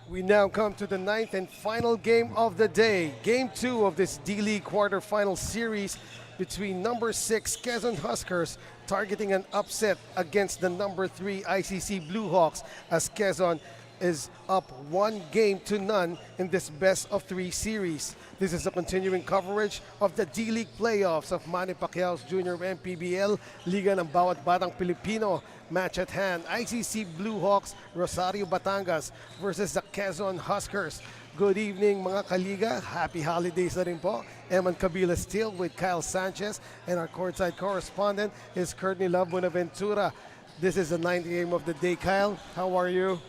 We now come to the ninth and final game of the day. Game 2 of this D-League quarterfinal series between number 6 Quezon Huskers targeting an upset against the number 3 ICC Bluehawks as Quezon is up 1-0 in this best-of-3 series. This is a continuing coverage of the D-League playoffs of Manny Pacquiao's Junior MPBL, Liga ng Bawat Batang Pilipino. Match at hand, ICC Bluehawks Rosario Batangas versus the Quezon Huskers. Good evening mga kaliga, happy holidays na rin po. Eman Kabila still with Kyle Sanchez and our courtside correspondent is Courtney Love Buenaventura. This is the ninth game of the day. Kyle, how are you?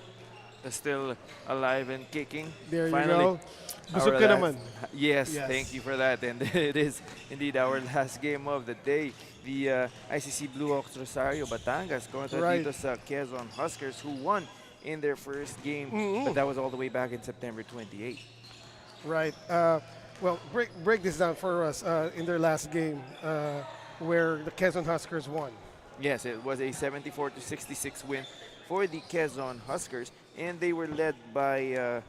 Still alive and kicking. There Finally, you go. Busog ka naman. Yes, thank you for that. And it is indeed our last game of the day. The ICC Bluehawks Rosario Batangas kontra dito sa Quezon Huskers who won in their first game. But that was all the way back in September 28. Right. Well, break this down for us in their last game where the Quezon Huskers won. Yes, it was a 74-66 win for the Quezon Huskers, and they were led by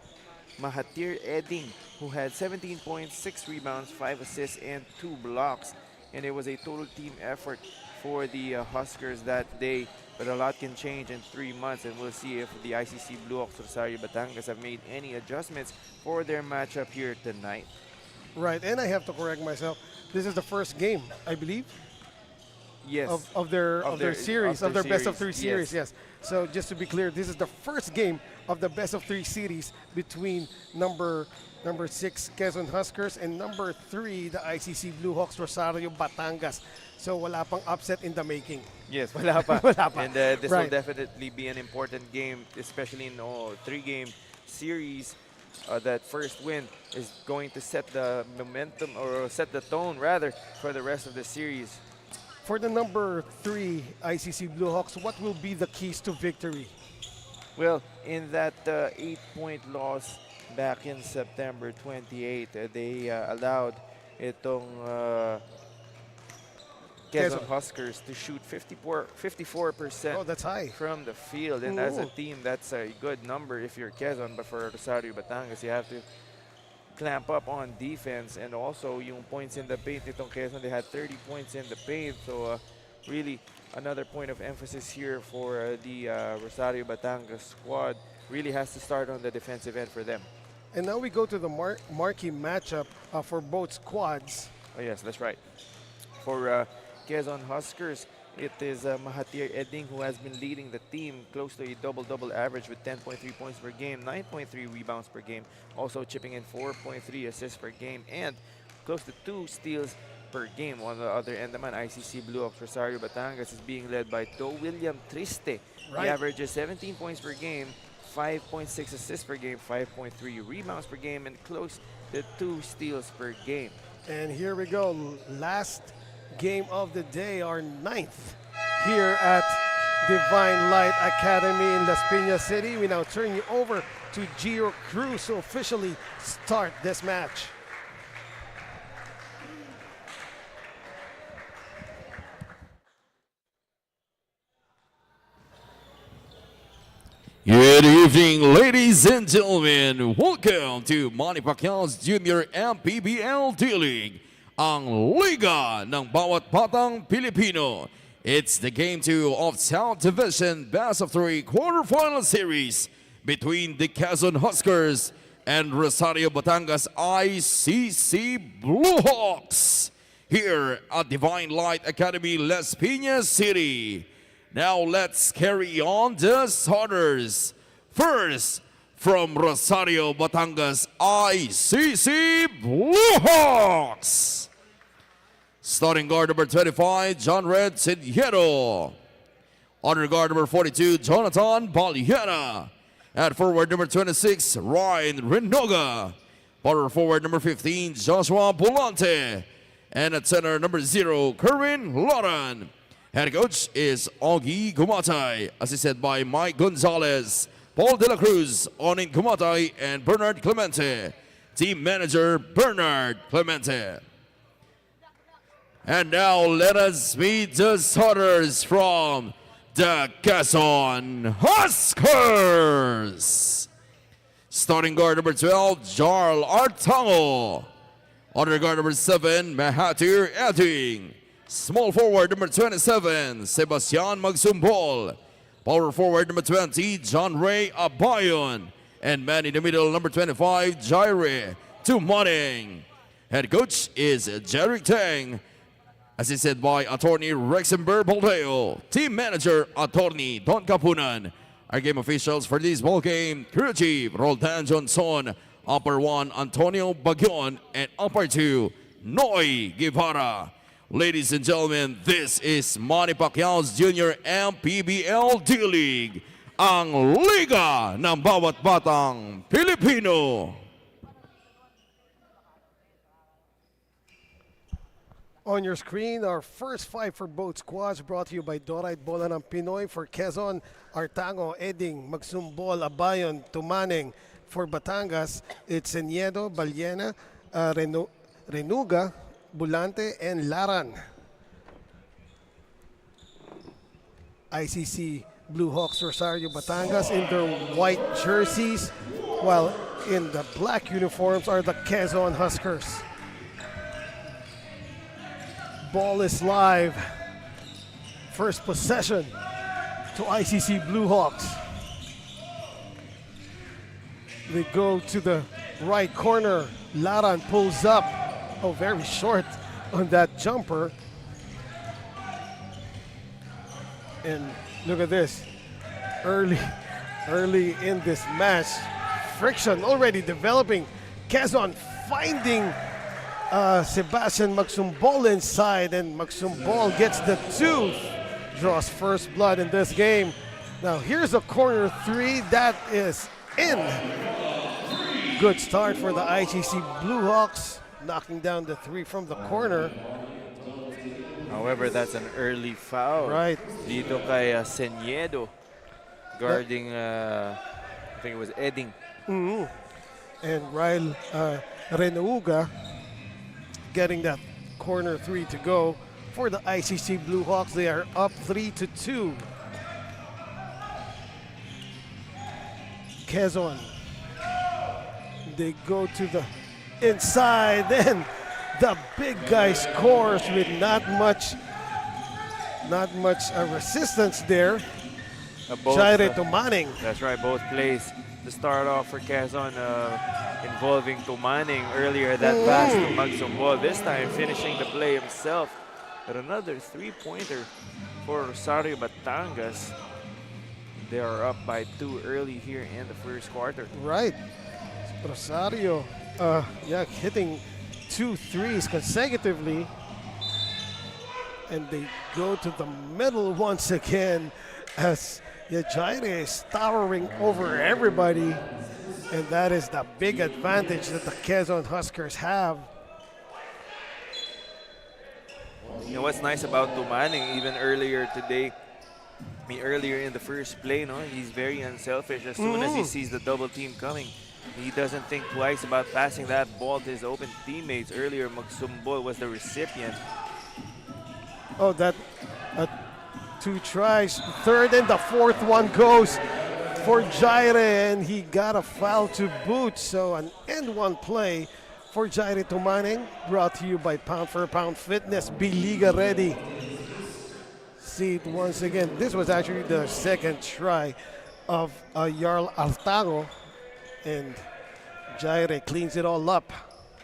Mahathir Eding, who had 17 points, 6 rebounds, 5 assists, and 2 blocks. And it was a total team effort for the Huskers that day, but a lot can change in 3 months, and we'll see if the ICC Bluehawks Rosario Batangas have made any adjustments for their matchup here tonight. Right, and I have to correct myself. This is the first game, I believe. Yes. Of their series, of their best of 3 series, yes. So just to be clear, this is the first game of the best of 3 series between number 6 Quezon Huskers and number 3 the ICC Bluehawks Rosario Batangas. So wala pang upset in the making. Yes, wala pa. Wala pa. And this will definitely be an important game, especially in a 3-game series. That first win is going to set the momentum, or set the tone rather, for the rest of the series. For the number 3 ICC Bluehawks, what will be the keys to victory? Well, in that 8-point loss back in September 28, they allowed itong Quezon Huskers to shoot 54% Oh, that's high. from the field. And as a team, that's a good number if you're Quezon, but for Rosario Batangas, you have to clamp up on defense. And also yung points in the paint nitong Quezon, they had 30 points in the paint. So really another point of emphasis here for the Rosario Batangas squad. Really has to start on the defensive end for them. And now we go to the marquee matchup for both squads. Oh yes, that's right. For Quezon Huskers, it is Mahathir Eding who has been leading the team close to a double-double average with 10.3 points per game, 9.3 rebounds per game, also chipping in 4.3 assists per game, and close to 2 steals per game. On the other end, naman, ICC Bluehawks Rosario Batangas is being led by Do William Triste. He averages 17 points per game, 5.6 assists per game, 5.3 rebounds per game, and close to 2 steals per game. And here we go, last game of the day, our 9th here at Divine Light Academy in Las Piñas City. We now turn you over to Gio Cruz to officially start this match. Good evening, ladies and gentlemen. Welcome to Manny Pacquiao's Junior MPBL D-League, ang Liga ng Bawat Batang Pilipino. It's the Game 2 of South Division Best of 3 quarterfinal series between the Quezon Huskers and Rosario Batangas ICC Bluehawks here at Divine Light Academy, Las Piñas City. Now let's carry on the starters. First, from Rosario Batangas ICC Bluehawks. Starting guard number 25, John Red Sidiero. Honor guard number 42, Jonathan Baliana. At forward number 26, Ryan Renoga. Power forward number 15, Joshua Bolante. And at center number 0, Kerwin Lauren. Head coach is Augie Gumatay, assisted by Mike Gonzalez, Paul De La Cruz, Onin Gumatay, and Bernard Clemente. Team manager, Bernard Clemente. And now let us meet the starters from the Quezon Huskers. Starting guard number 12, Jarl Artango. Other guard number 7, Mahathir Eding. Small forward number 27, Sebastian Magsumbol. Power forward number 20, John Ray Abayon. And man in the middle, number 25, Jaire Tumaning. Head coach is Jerry Tang. Assisted by Attorney Rexenberg Baldeo. Team manager, Attorney Don Capunan. Our game officials for this ball game, crew chief Roldan Johnson. Upper 1, Antonio Bagion. And upper 2, Noy Guevara. Ladies and gentlemen, this is Manny Pacquiao's Junior MPBL D-League, ang Liga ng Bawat Batang Pilipino. On your screen, our first fight for both squads brought to you by Dorite Bola ng Pinoy for Quezon, Artango, Eding, Magsumbol, Abayon, Tumaneng. For Batangas, it's Eniedo, Balyena, Renuga, Bulante, and Laran. ICC Bluehawks Rosario Batangas in their white jerseys, while in the black uniforms are the Quezon Huskers. Ball is live. First possession to ICC Bluehawks. They go to the right corner. Laran pulls up. Oh, very short on that jumper. And look at this. Early in this match, friction already developing. Quezon finding Sebastian Magsumbol inside, and Magsumbol gets the 2. Draws first blood in this game. Now here's a corner 3 that is in. Good start for the ICC Bluehawks, knocking down the 3 from the corner. However, that's an early foul. Right. Dito kay Seniedo, guarding, I think it was Eding. And Ryle Renuga getting that corner 3 to go for the ICC Bluehawks. They are up 3-2. Quezon. They go to the inside, then the big guy scores with not much resistance there. Jaire Tumaning. That's right, both plays to start off for Quezon, involving Tumaning earlier. That pass to Magsumbol, this time finishing the play himself. But another 3-pointer for Rosario Batangas. They are up by 2 early here in the first quarter. Right. Rosario, hitting 2 threes consecutively. And they go to the middle once again as Jaire is towering over everybody. And that is the big advantage that the Quezon Huskers have. You know what's nice about Tumaning, even earlier today, earlier in the first play, he's very unselfish. As soon as he sees the double team coming, he doesn't think twice about passing that ball to his open teammates. Earlier, Magsumbol was the recipient. Oh, that 2 tries. Third and the fourth one goes for Jaire, and he got a foul to boot. So an end one play for Jaire Tumaning, brought to you by Pound for Pound Fitness. Be Liga ready. See it once again. This was actually the second try of Jarl Artango, and Jaire cleans it all up.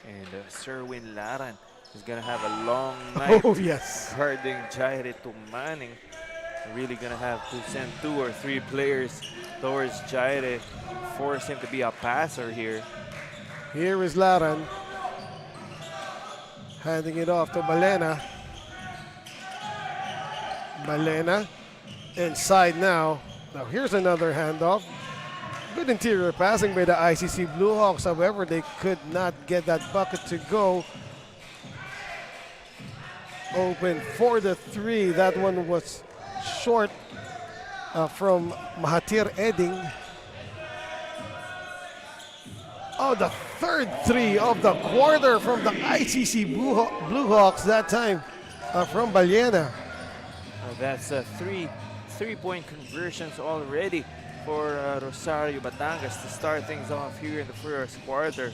And Serwin Laran is going to have a long night. Oh, yes. Guarding Jaire Tumaning. Really going to have to send 2 or 3 players towards Jaire, force him to be a passer here. Here is Laran, handing it off to Balena. Balena inside now. Now here's another handoff. Good interior passing by the ICC Bluehawks. However, they could not get that bucket to go. Open for the 3. That one was short from Mahathir Eding. Oh, the third 3 of the quarter from the ICC Bluehawks, that time from Balyena. That's 3 3-point conversions already for Rosario Batangas to start things off here in the first quarter.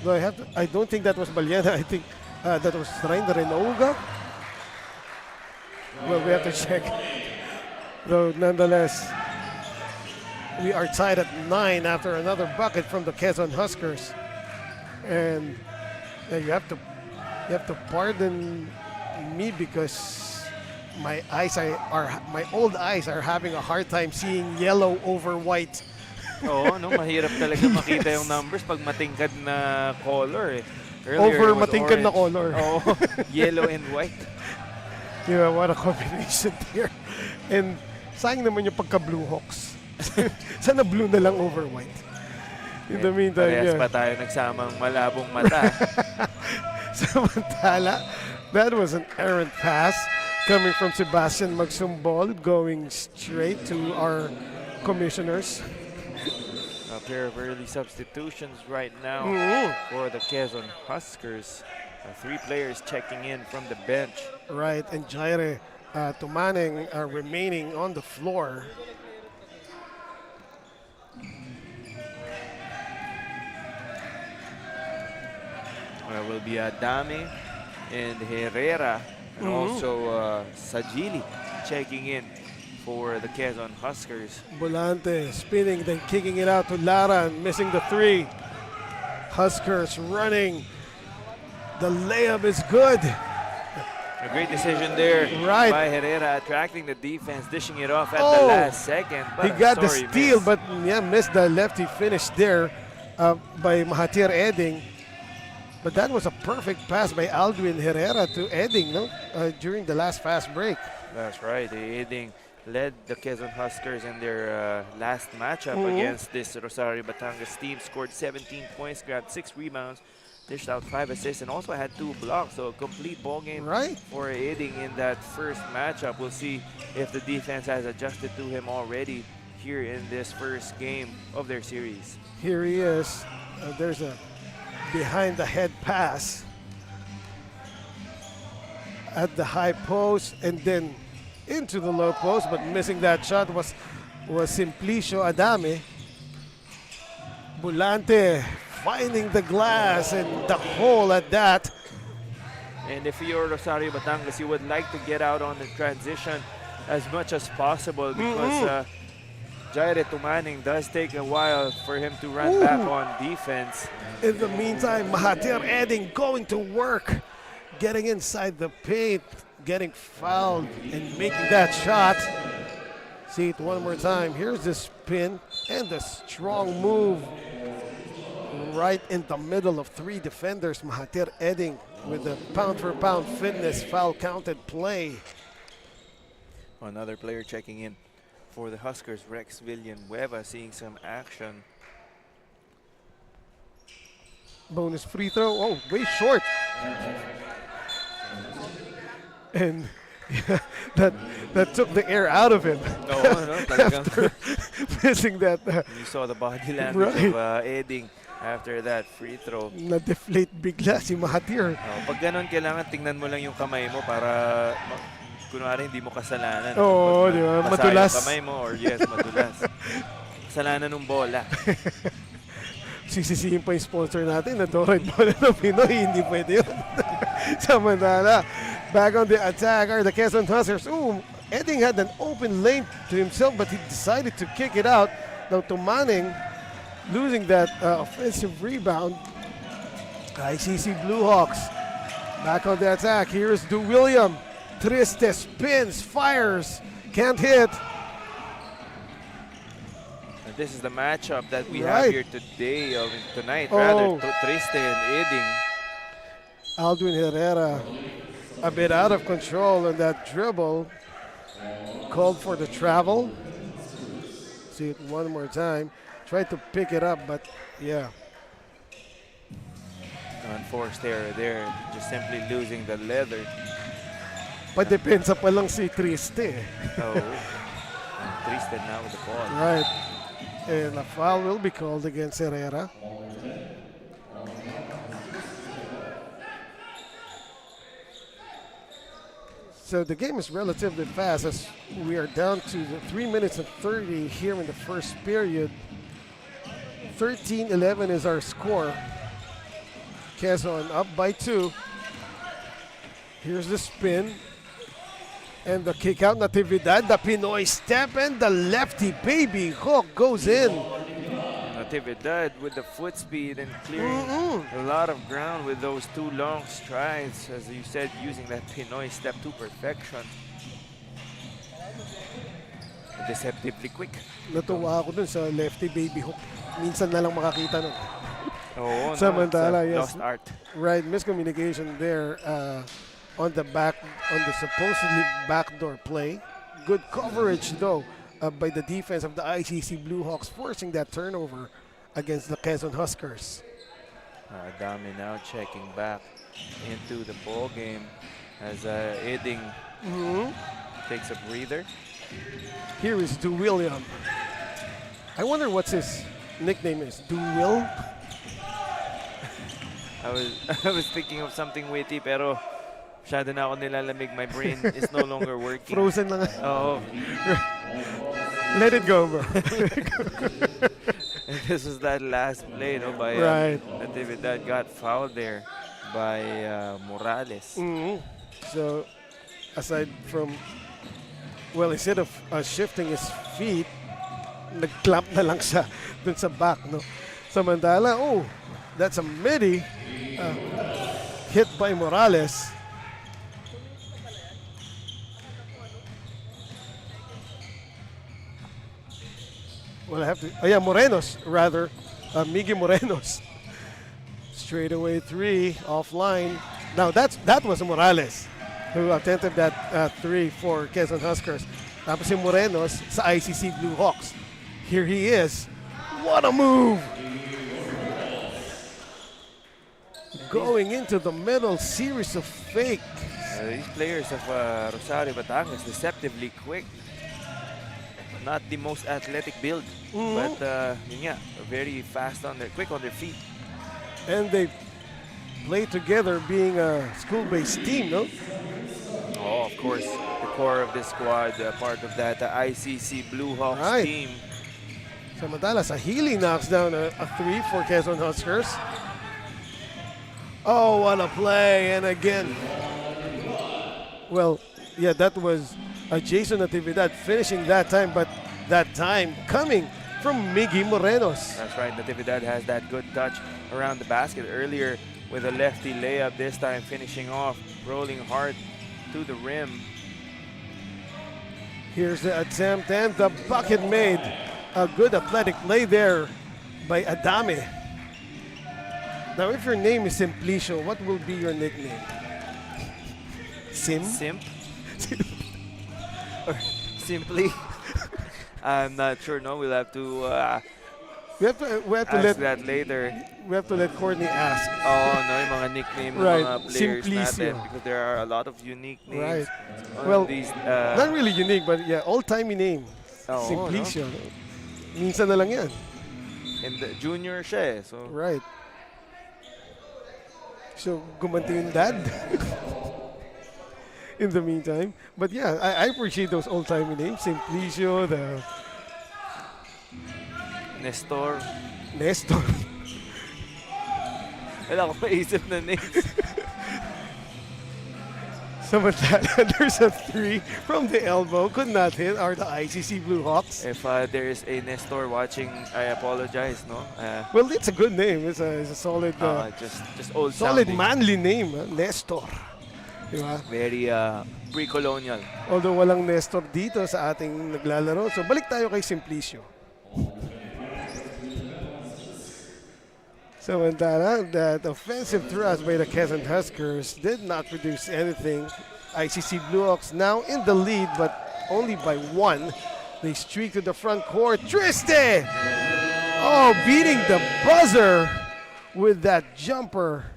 No, I don't think that was Balyena. I think that was Renoga. Well, we have to check. Though nonetheless, we are tied at 9 after another bucket from the Quezon Huskers, and you have to pardon me because my old eyes are having a hard time seeing yellow over white. Oo, no, mahirap talaga makita yung numbers pag matingkad na color eh. Over matingkad na color. Oh, yellow and white. Yeah, what a combination there. And sayang naman yung pagka Bluehawks. Sana blue na lang over white. In the meantime, parehas pa tayo nagsamang malabong mata. Samantala, that was an errant pass coming from Sebastian Magsumbol, going straight to our commissioners. A pair of early substitutions right now for the Quezon Huskers. 3 players checking in from the bench. Right, and Jaire Tumaneng remaining on the floor. Will be Adame and Herrera, and also Sajili checking in for the Quezon Huskers. Volante spinning, then kicking it out to Lara, and missing the 3. Huskers running. The layup is good. A great decision there by Herrera, attracting the defense, dishing it off at the last second. But he got the steal, but missed the lefty finish there by Mahathir Eding. But that was a perfect pass by Aldwin Herrera to Eding, during the last fast break. That's right. Eding led the Quezon Huskers in their last matchup against this Rosario Batangas team. Scored 17 points, grabbed 6 rebounds, dished out 5 assists, and also had 2 blocks. So a complete ball game for Eding in that first matchup. We'll see if the defense has adjusted to him already here in this first game of their series. Here he is. There's a behind the head pass at the high post and then into the low post, but missing that shot was Simplicio Adame. Volante finding the glass and the hole at that. And if you're Rosario Batangas, you would like to get out on the transition as much as possible because Jaire Tumaneng does take a while for him to run back on defense. In the meantime, Mahathir Eding going to work, getting inside the paint, getting fouled, and making that shot. See it one more time. Here's the spin and the strong move right in the middle of 3 defenders. Mahathir Eding with the pound-for-pound fitness foul counted play. Another player checking in for the Huskers, Rex Villanueva, seeing some action. Bonus free throw. Oh, way short. And that took the air out of him. After missing that. You saw the body language of Eding after that free throw. Na-deflate bigla si Mahathir. Pag ganun, kailangan tingnan mo lang yung kamay mo para kunwari hindi mo kasalanan. Oo, di ba? Madulas. Yung kamay mo, or madulas. Kasalanan ng bola. Sisisihin pa yung sponsor natin na Dorite Bola ng Pinoy. Hindi pwede yun. Samantala, back on the attack are the Quezon Huskers. Eding had an open lane to himself, but he decided to kick it out. Now Tumaneng losing that offensive rebound. ICC Bluehawks back on the attack. Here's Du William. Triste spins, fires, can't hit. And this is the matchup that we have here tonight. Rather, Triste and Eding. Aldwin Herrera a bit out of control on that dribble. Called for the travel. See it one more time. Tried to pick it up, but Unforced error there, just simply losing the leather. Padepensa pa lang si Triste. Triste now with the ball. Right. And a foul will be called against Herrera. So the game is relatively fast as we are down to the 3 minutes and 30 here in the first period. 13-11 is our score. Quezon up by 2. Here's the spin. And the kick out, Natividad, the Pinoy step, and the lefty baby hook goes in. Natividad with the foot speed and clearing a lot of ground with those 2 long strides, as you said, using that Pinoy step to perfection. Deceptively quick. Natuwa ako dun sa lefty baby hook. Minsan na lang makakita nun. Oh, Samantala, no, yes. lost art. Right, miscommunication there on the supposedly backdoor play. Good coverage though by the defense of the ICC Bluehawks, forcing that turnover against the Quezon Huskers. Dami now checking back into the ball game as Eding takes a breather. Here is Du William. I wonder what's his nickname is. Du Will? I was thinking of something witty pero masyado na ako nilalamig. My brain is no longer working. Frozen na nga. Oh. Let it go, bro. And this was that last play, no, by Right. Natividad got fouled there by Morales. So, aside from, well, instead of shifting his feet, nag-clamp na lang siya dun sa back, no? Samantala, oh, that's a midi hit by Morales. Well, I have to, oh yeah, Morenos, rather. Miggy Morenos. Straight away 3, offline. Now, that was Morales who attempted that 3 for Quezon Huskers. Tapos si Morenos sa ICC Bluehawks. Here he is. What a move! Going into the middle, series of fake. These players of Rosario Batangas, deceptively quick. Not the most athletic build, but yun nga, very fast on their, quick on their feet. And they play together being a school-based team, no? Oh, of course, the core of this squad, part of that ICC Bluehawks team. Samantala, Sahili knocks down a 3 for Quezon Huskers. Oh, what a play, and again. Well, yeah, that was Jason Natividad finishing that time, but that time coming from Miggy Morenos. That's right, Natividad has that good touch around the basket earlier with a lefty layup, this time finishing off, rolling hard to the rim. Here's the attempt and the bucket made. A good athletic play there by Adame. Now, if your name is Simplicio, what will be your nickname? Simp? Or simply? I'm not sure. No, we'll have to we have to ask let that later. We have to let Courtney ask. Oh, no, yung mga nickname ng Right, mga players Simplicio. natin, because there are a lot of unique names. Right. on Well, these, not really unique, but yeah, old-timey name. Oo, Simplicio. Minsan na lang yan. And the junior siya eh, so Right. So, gumanti yung dad. In the meantime. But yeah, I appreciate those old-timey names. Simplicio, the Nestor. Nestor. Wala akong maisip na names. Samantala, there's a 3 from the elbow. Could not hit are the ICC Bluehawks. If there is a Nestor watching, I apologize, no? Well, it's a good name. It's a solid, Just old solid sounding. manly name, Nestor. Diba? Very pre-colonial. Although walang Nestor dito sa ating naglalaro. So balik tayo kay Simplicio. Samantala, that offensive thrust by the Quezon Huskers did not produce anything. ICC Bluehawks now in the lead, but only by 1. They streak to the front court. Triste! Oh, beating the buzzer with that jumper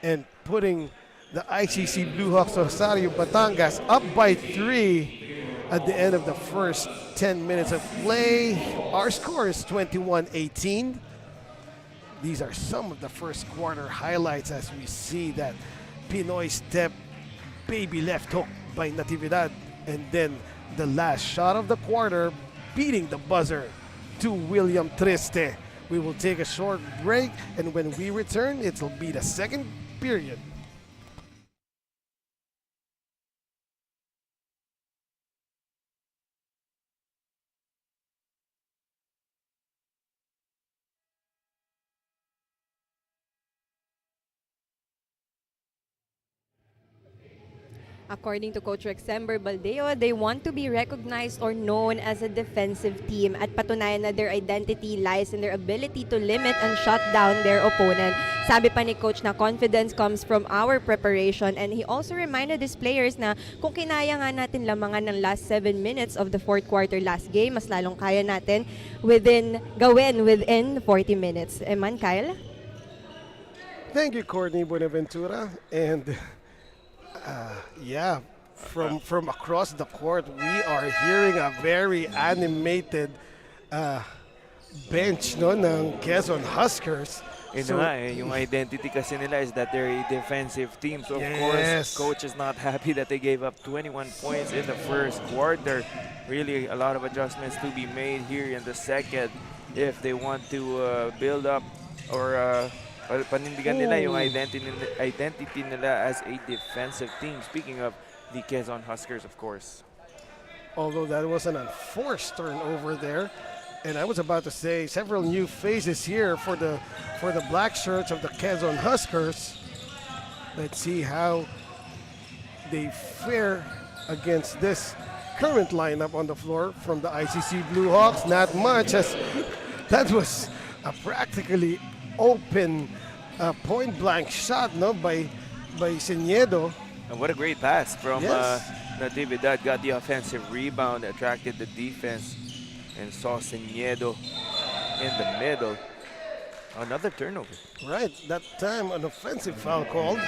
and putting the ICC Bluehawks Rosario Batangas up by 3 at the end of the first 10 minutes of play. Our score is 21-18. These are some of the first quarter highlights as we see that Pinoy step baby left hook by Natividad. And then the last shot of the quarter, beating the buzzer to William Triste. We will take a short break, and when we return, it'll be the second period. According to Coach Rexember Baldeo, they want to be recognized or known as a defensive team at patunayan na their identity lies in their ability to limit and shut down their opponent. Sabi pa ni Coach na confidence comes from our preparation, and he also reminded his players na kung kinaya nga natin lamangan ng last 7 minutes of the fourth quarter last game, mas lalong kaya natin gawin within 40 minutes. Eman, Kyle? Thank you, Courtney Buenaventura. And yeah, from across the court, we are hearing a very animated bench no, ng Quezon Huskers. Yun nga yung identity kasi nila is that they're a defensive team. So of course, coach is not happy that they gave up 21 points in the first quarter. Really a lot of adjustments to be made here in the second if they want to build up or panindigan nila yung identity nila as a defensive team. Speaking of the Quezon Huskers, of course. Although that was an unforced turnover there. And I was about to say several new faces here for the black shirts of the Quezon Huskers. Let's see how they fare against this current lineup on the floor from the ICC Bluehawks. Not much, as that was a practically open point-blank shot no, by Seniedo. And what a great pass from Natividad. Got the offensive rebound, attracted the defense, and saw Seniedo in the middle. Another turnover. Right, that time an offensive foul called.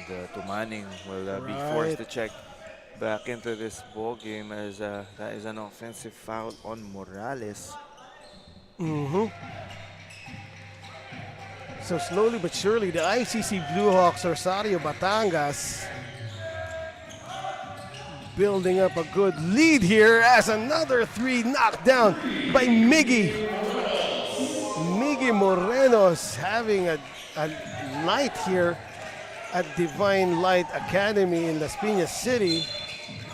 The Tumaning will be forced to check back into this ball game as that is an offensive foul on Morales. So slowly but surely, the ICC Bluehawks Rosario Batangas building up a good lead here as another three knocked down by Miggy. Miggy Morenos having a night here at Divine Light Academy in Las Piñas City.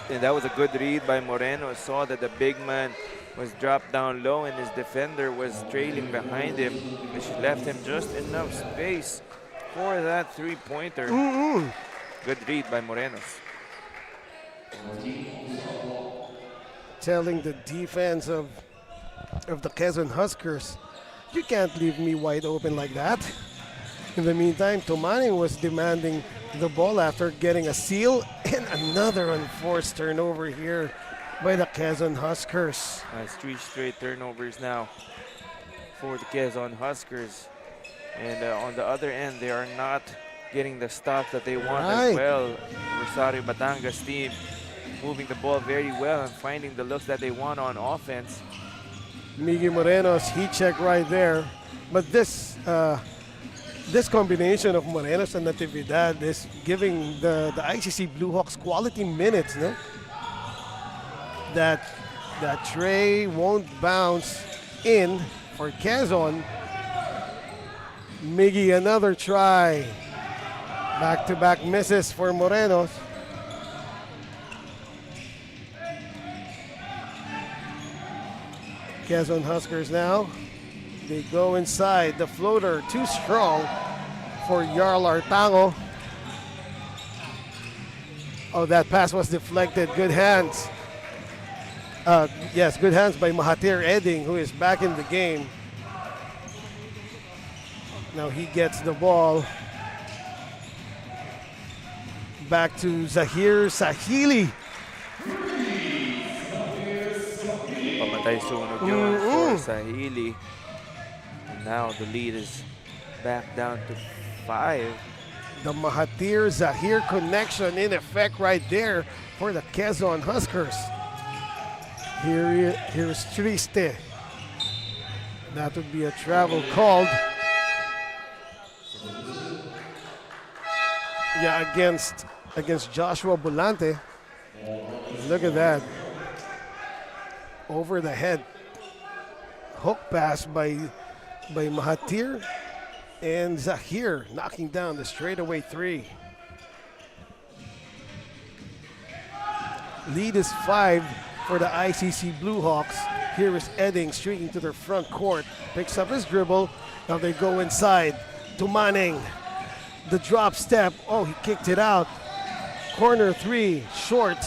And that was a good read by Moreno. Saw that the big man was dropped down low and his defender was trailing behind him, which left him just enough space for that three-pointer. Good read by Morenos. Telling the defense of the Quezon Huskers, you can't leave me wide open like that. In the meantime, Tumaning was demanding the ball after getting a steal, and another unforced turnover here by the Quezon Huskers. That's 3 straight turnovers now for the Quezon Huskers. And on the other end, they are not getting the stop that they want as well. Rosario Batangas team moving the ball very well and finding the looks that they want on offense. Miggy Morenos, he checked right there. But this combination of Morenos and Natividad is giving the ICC Bluehawks quality minutes, no? That tray won't bounce in for Quezon. Miggy, another try. Back-to-back misses for Morenos. Quezon Huskers now. They go inside. The floater too strong for Jarl Artango. Oh, that pass was deflected. Good hands. Yes, good hands by Mahathir Eding, who is back in the game. Now he gets the ball. Back to Zahir Sahili. Pamatay sunog yun for Sahili. And now the lead is back down to 5. The Mahathir Zahir connection in effect right there for the Quezon Huskers. Here's Triste. That would be a travel called. Yeah, against Joshua Bulante. Look at that. Over the head. Hook pass by Mahathir, and Zahir knocking down the straightaway three. Lead is 5 for the ICC Bluehawks. Here is Edding streaking to their front court. Picks up his dribble. Now they go inside to Manning. The drop step. Oh, he kicked it out. Corner three, short.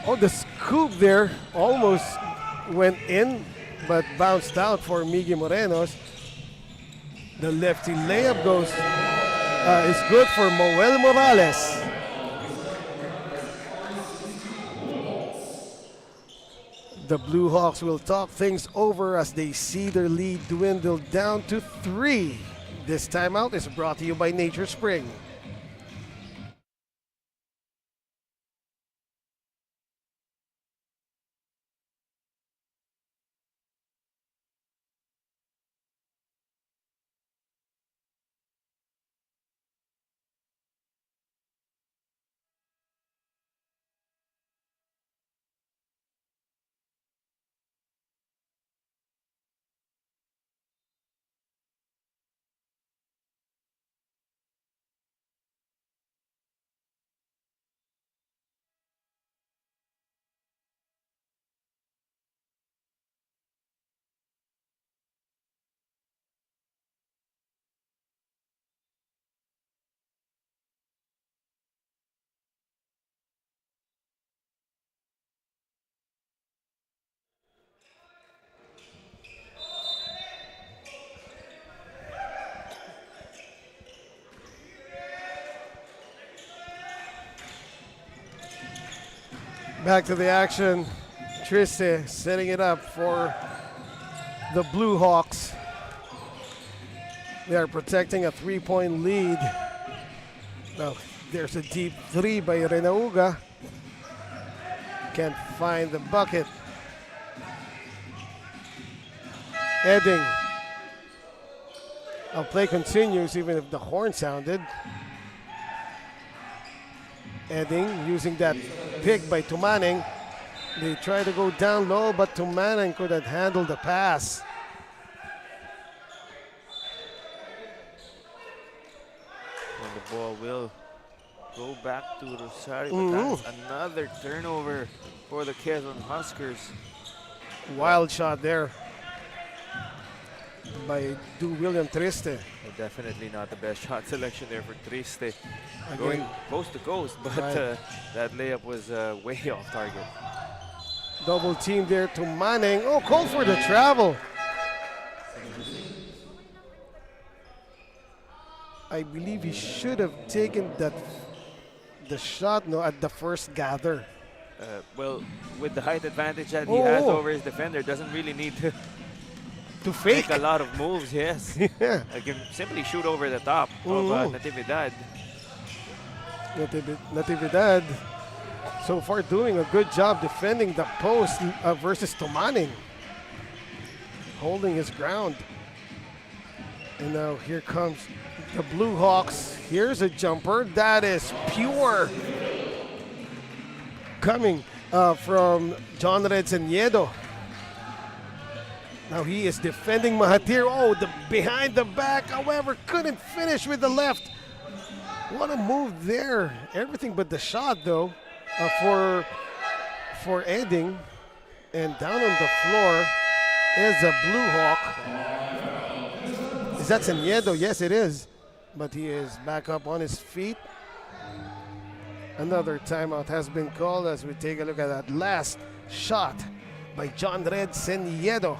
Oh, the scoop there almost went in, but bounced out for Miggy Morenos. The lefty layup is good for Moel Morales. The Bluehawks will talk things over as they see their lead dwindle down to 3. This timeout is brought to you by Nature Spring. Back to the action. Triste setting it up for the Bluehawks. They are protecting a 3-point lead. Now, there's a deep 3 by Renauga. Can't find the bucket. Edding. Our play continues even if the horn sounded. Edding using that pick by Tumaneng. They try to go down low, but Tumaneng couldn't handle the pass. And the ball will go back to Rosario. But that's another turnover for the Quezon Huskers. Wild shot there by William Triste. Definitely not the best shot selection there for Triste. Again. Going coast to coast, but Right. that layup was way off target. Double team there to Manning. Oh, called for the travel. I believe he should have taken the shot at the first gather. Well, with the height advantage that he has over his defender, doesn't really need to To fake. make a lot of moves, yes. Yeah. I can simply shoot over the top of Natividad. Natividad so far doing a good job defending the post versus Tumaneng. Holding his ground. And now here comes the Bluehawks. Here's a jumper that is pure. Coming from John Redzeniedo. Now he is defending Mahathir. Oh, the behind the back, however, couldn't finish with the left. What a move there. Everything but the shot, though, for Edding. And down on the floor is a Bluehawk. Is that Zeniedo? Yes, it is. But he is back up on his feet. Another timeout has been called as we take a look at that last shot by John Redzeniedo.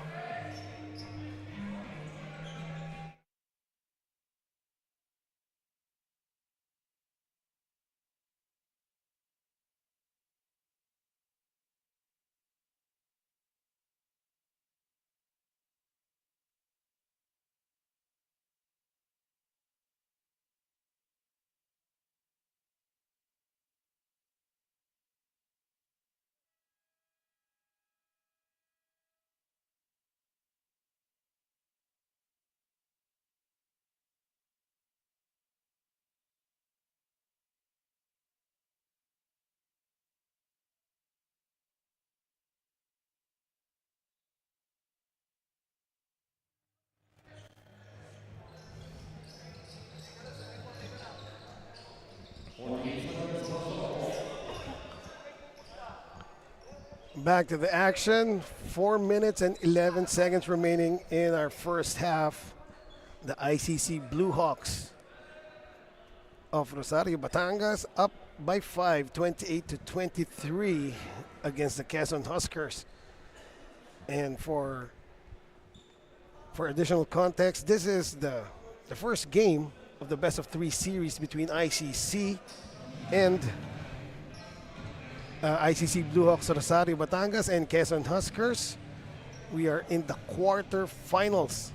Back to the action. 4 minutes and 11 seconds remaining in our first half. The ICC Bluehawks of Rosario Batangas up by 5, 28-23 against the Quezon Huskers. And for additional context, this is the first game of the best of 3 series between ICC and ICC Bluehawks Rosario Batangas and Quezon Huskers. We are in the quarterfinals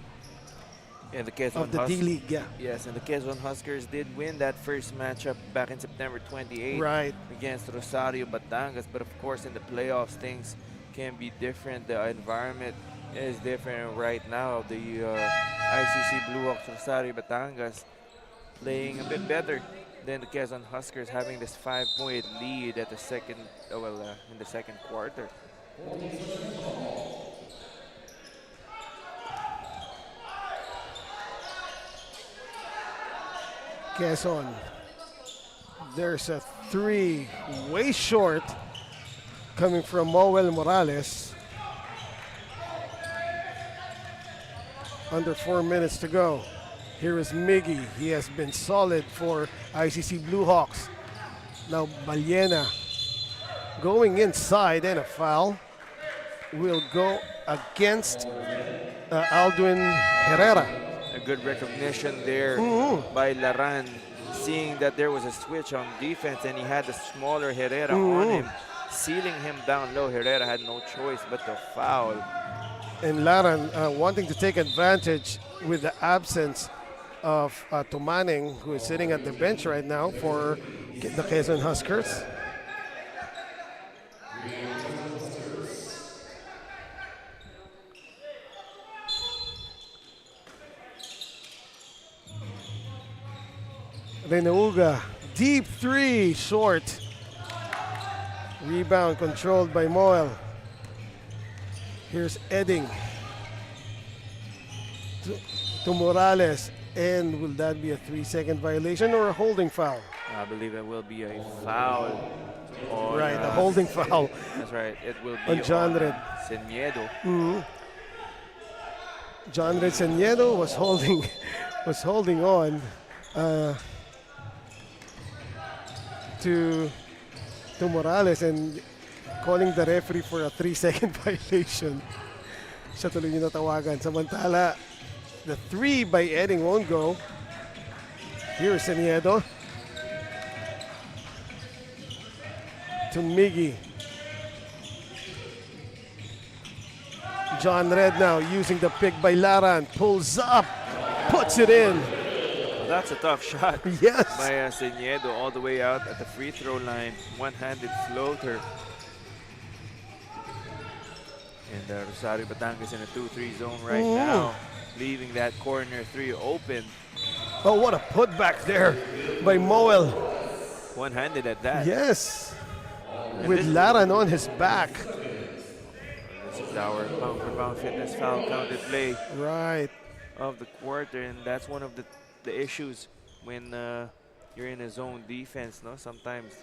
And the Quezon of the D-League. Yeah. Yes, and the Quezon Huskers did win that first matchup back in September 28 Right. against Rosario Batangas. But of course, in the playoffs, things can be different. The environment is different right now. The ICC Bluehawks Rosario Batangas playing a bit better than the Quezon Huskers, having this 5-point lead at the second, in the second quarter. Quezon. There's a 3 way short coming from Moel Morales. Under 4 minutes to go. Here is Miggy. He has been solid for ICC Bluehawks. Now Ballena going inside, and a foul will go against Aldwin Herrera. A good recognition there by Laran, seeing that there was a switch on defense and he had the smaller Herrera on him, sealing him down low. Herrera had no choice but to foul. And Laran wanting to take advantage with the absence of Tumaneng, who is sitting at the bench right now for the Quezon Huskers. Renauga, deep 3, short. Rebound controlled by Moel. Here's Edding to Morales. And will that be a 3-second violation or a holding foul? I believe it will be a foul. On, Right, a holding foul. That's right. It will be On Jonred. Seniedo. Jonred Seniedo was holding on to Morales and calling the referee for a 3-second violation. Siya tuloy yung natawagan. Samantala, the 3 by Edding won't go. Here's Seniedo to Miggy. John Red now using the pick by Laran. Pulls up, puts it in. Well, that's a tough shot. Yes. By Seniedo all the way out at the free throw line. One-handed floater. And Rosario Batangas in a 2-3 zone right now, leaving that corner 3 open. Oh, what a putback there by Moel. One-handed at that. Yes. With Laran on his back. This is our pound-for-pound fitness foul counted play Right. of the quarter, and that's one of the issues when you're in a zone defense. No, sometimes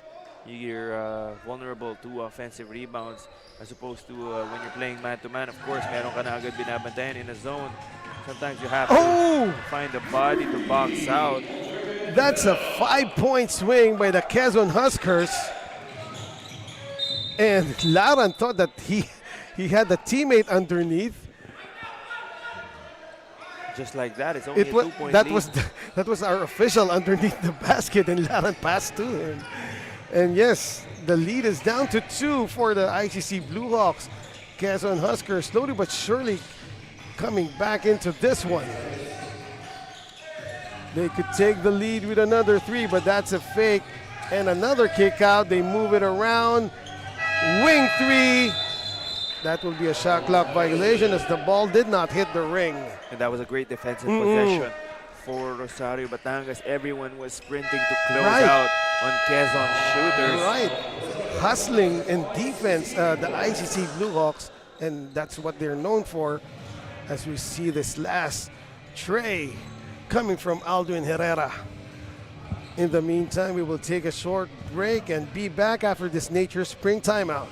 you're vulnerable to offensive rebounds as opposed to when you're playing man-to-man. Of course, meron ka na agad binabantayan in a zone. Sometimes you have to find a body to box out. That's a 5-point swing by the Quezon Huskers. And Laran thought that he had a teammate underneath. Just like that, it's only a 2-point that lead. that was our official underneath the basket, and Laran passed to him. And yes, the lead is down to 2 for the ICC Bluehawks. Quezon Huskers slowly but surely coming back into this one. They could take the lead with another 3, but that's a fake. And another kick out. They move it around. Wing 3. That will be a shot clock violation as the ball did not hit the ring. And that was a great defensive possession for Rosario Batangas. Everyone was sprinting to close out on Quezon shooters. Right. Hustling in defense, the ICC Bluehawks, and that's what they're known for. As we see this last tray coming from Aldwin Herrera. In the meantime, we will take a short break and be back after this Nature Spring timeout.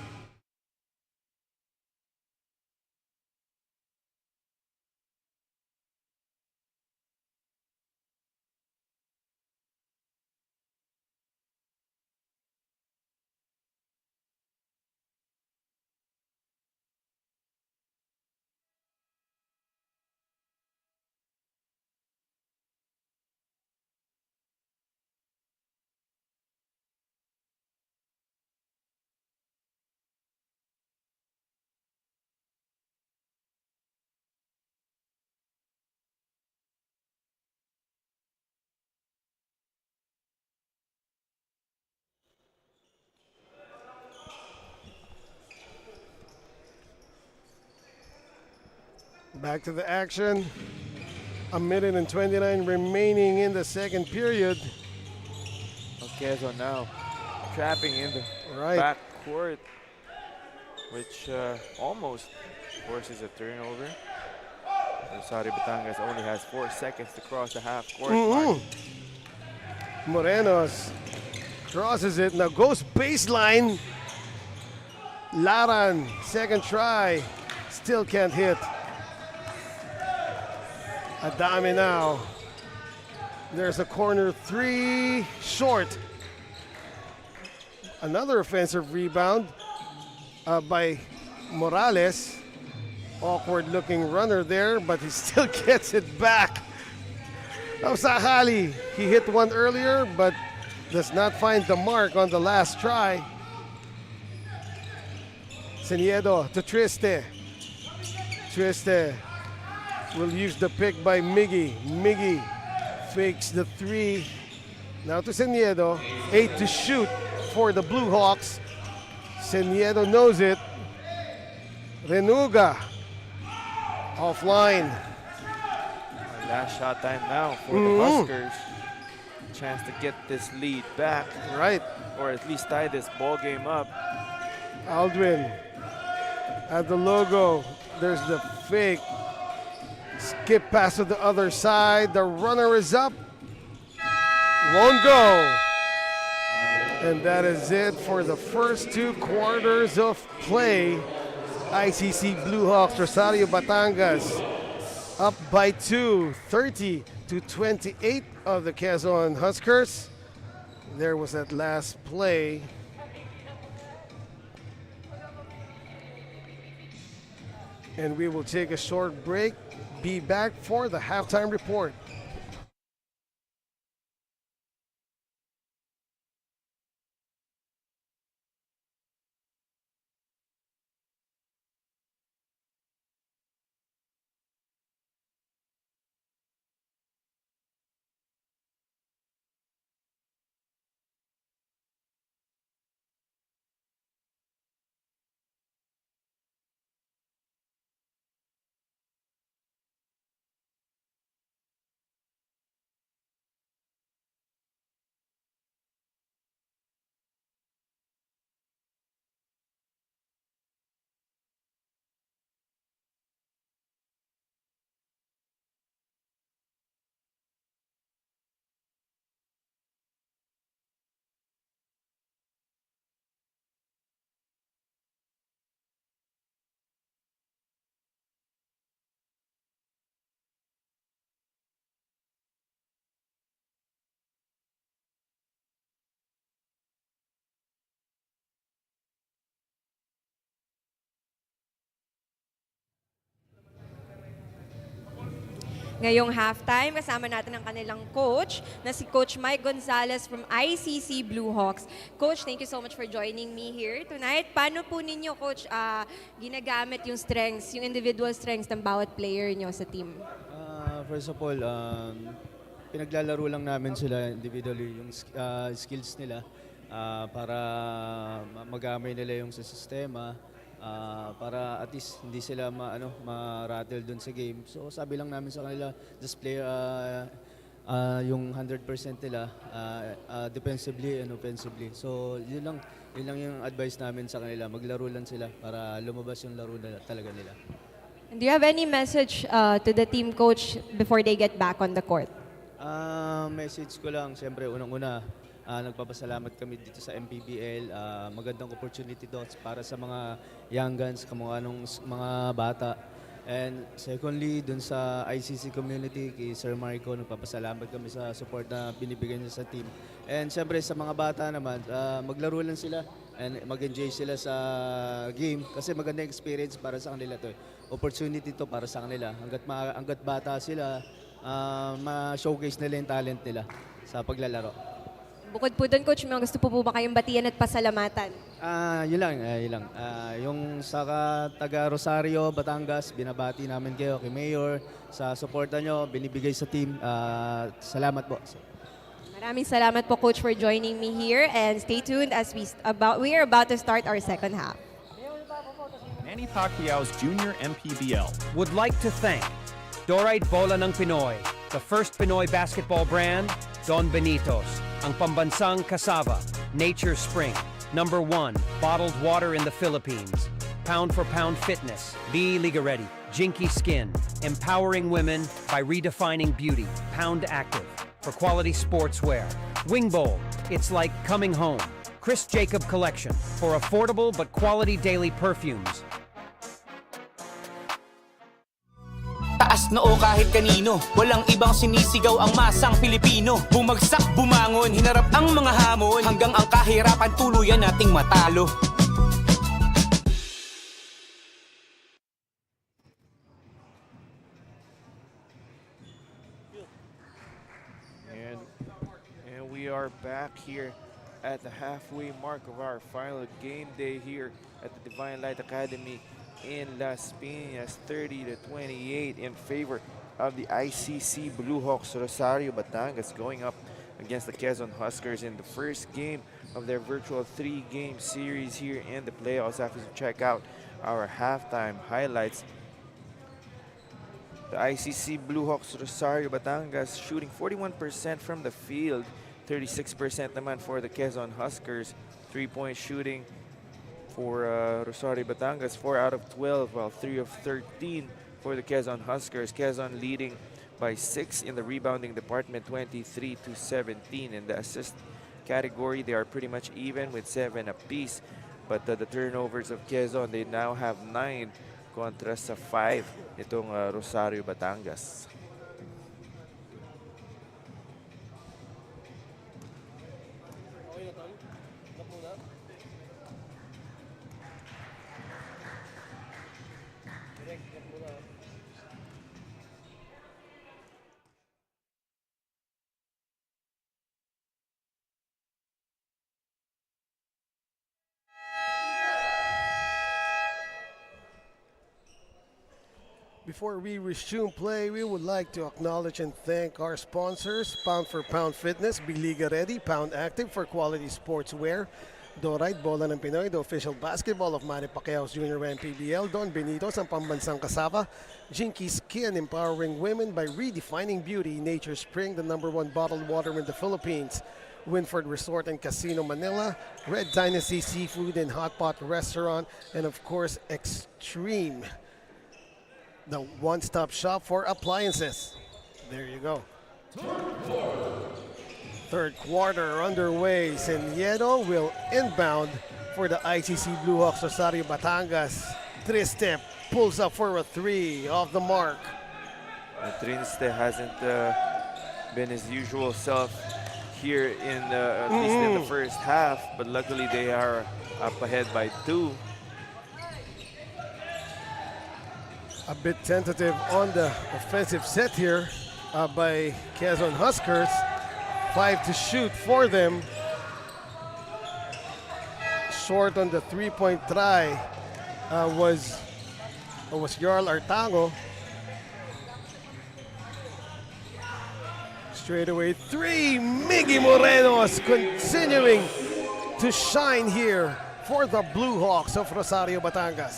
Back to the action. 1:29 remaining in the second period. Quezon now trapping in the back court, which almost forces a turnover. Rosario Batangas only has 4 seconds to cross the half court mark. Morenos crosses it, now goes baseline. Laran, second try, still can't hit. Adame now. There's a corner three, short. Another offensive rebound by Morales. Awkward looking runner there, but he still gets it back. Sahali, he hit one earlier, but does not find the mark on the last try. Seniedo to Triste. Triste will use the pick by Miggy. Miggy fakes the three. Now to Seniedo. 8 to shoot for the Bluehawks. Seniedo knows it. Renuga offline. Last shot time now for the Huskers. Chance to get this lead back. Right. Or at least tie this ball game up. Aldwin at the logo. There's the fake. Skip pass to the other side. The runner is up. Won't go. And that is it for the first 2 quarters of play. ICC Bluehawks Rosario Batangas up by 2, 30-28 of the Quezon Huskers. There was that last play. And we will take a short break. Be back for the halftime report. Ngayong halftime, kasama natin ang kanilang coach na si Coach Mike Gonzalez from ICC Bluehawks. Coach, thank you so much for joining me here tonight. Paano po ninyo, Coach, ginagamit yung strengths, yung individual strengths ng bawat player nyo sa team? First of all, pinaglalaro lang namin sila individually, yung skills nila para magamay nila yung sa sistema. Para at least hindi sila ma-rattle dun sa game. So sabi lang namin sa kanila, just play yung 100% nila defensively and offensively. So yun lang yung advice namin sa kanila, maglaro lang sila para lumabas yung laro na talaga nila. And do you have any message to the team coach before they get back on the court? Message ko lang, siyempre unang-una, nagpapasalamat kami dito sa MPBL. Magandang opportunity to para sa mga young guns, kamukha nung mga bata. And secondly, dun sa ICC community, kay Sir Marco, nagpapasalamat kami sa support na binibigyan niya sa team. And siyempre sa mga bata naman, maglaro lang sila and mag-enjoy sila sa game kasi magandang experience para sa kanila to. Opportunity to para sa kanila. Hanggat bata sila, ma-showcase nila yung talent nila sa paglalaro. Bukod po doon, Coach, may gusto po ba kayong batiyan at pasalamatan? Yun lang. Yung sa taga Rosario, Batangas, binabati namin kayo kay Mayor sa suporta nyo, binibigay sa team. Salamat po. Maraming salamat po, Coach, for joining me here. And stay tuned as we are about to start our second half. Manny Pacquiao's Junior MPBL. Would like to thank Dorite Bola ng Pinoy, the first Pinoy basketball brand, Don Benitos, ang pambansang cassava, Nature Spring, #1 bottled water in the Philippines, Pound for Pound Fitness, Be Liga Ready, Jinky Skin, empowering women by redefining beauty, Pound Active, for quality sportswear, Wing Bowl, it's like coming home, Chris Jacob Collection, for affordable but quality daily perfumes. Taas noo kahit kanino, walang ibang sinisigaw ang masang Pilipino. Bumagsak, bumangon, hinarap ang mga hamon, hanggang ang kahirapan tuluyan nating matalo. And we are back here at the halfway mark of our final game day here at the Divine Light Academy in Las Piñas, 30-28 in favor of the ICC Bluehawks Rosario Batangas, going up against the Quezon Huskers in the first game of their virtual 3-game series here in the playoffs. After to check out our halftime highlights, the ICC Bluehawks Rosario Batangas shooting 41% from the field, 36% naman for the Quezon Huskers. 3-point shooting for Rosario Batangas, 4 out of 12, while 3 of 13 for the Quezon Huskers. Quezon leading by 6 in the rebounding department, 23-17. In the assist category, they are pretty much even with 7 apiece. But the turnovers of Quezon, they now have 9 kontra sa 5 itong Rosario Batangas. Before we resume play, we would like to acknowledge and thank our sponsors, Pound for Pound Fitness, Be Liga Ready, Pound Active for quality sportswear, Dorite Bola ng Pinoy, the official basketball of Manny Pacquiao's Junior MPBL, Don Benitos, ang pambansang cassava, Jinky Skin, empowering women by redefining beauty, Nature Spring, the #1 bottled water in the Philippines, Winford Resort and Casino Manila, Red Dynasty Seafood and Hot Pot Restaurant, and of course, Extreme, the one-stop shop for appliances. There you go. Third quarter underway. Seniedo will inbound for the ICC Bluehawks Rosario Batangas. Triste pulls up for a 3 off the mark. Triste hasn't been his usual self here in at least in the first half, but luckily they are up ahead by 2. A bit tentative on the offensive set here by Quezon Huskers. 5 to shoot for them. Short on the 3-point try was Jarl Artango. Straight away 3, Miggy Morenos continuing to shine here for the Bluehawks of Rosario Batangas.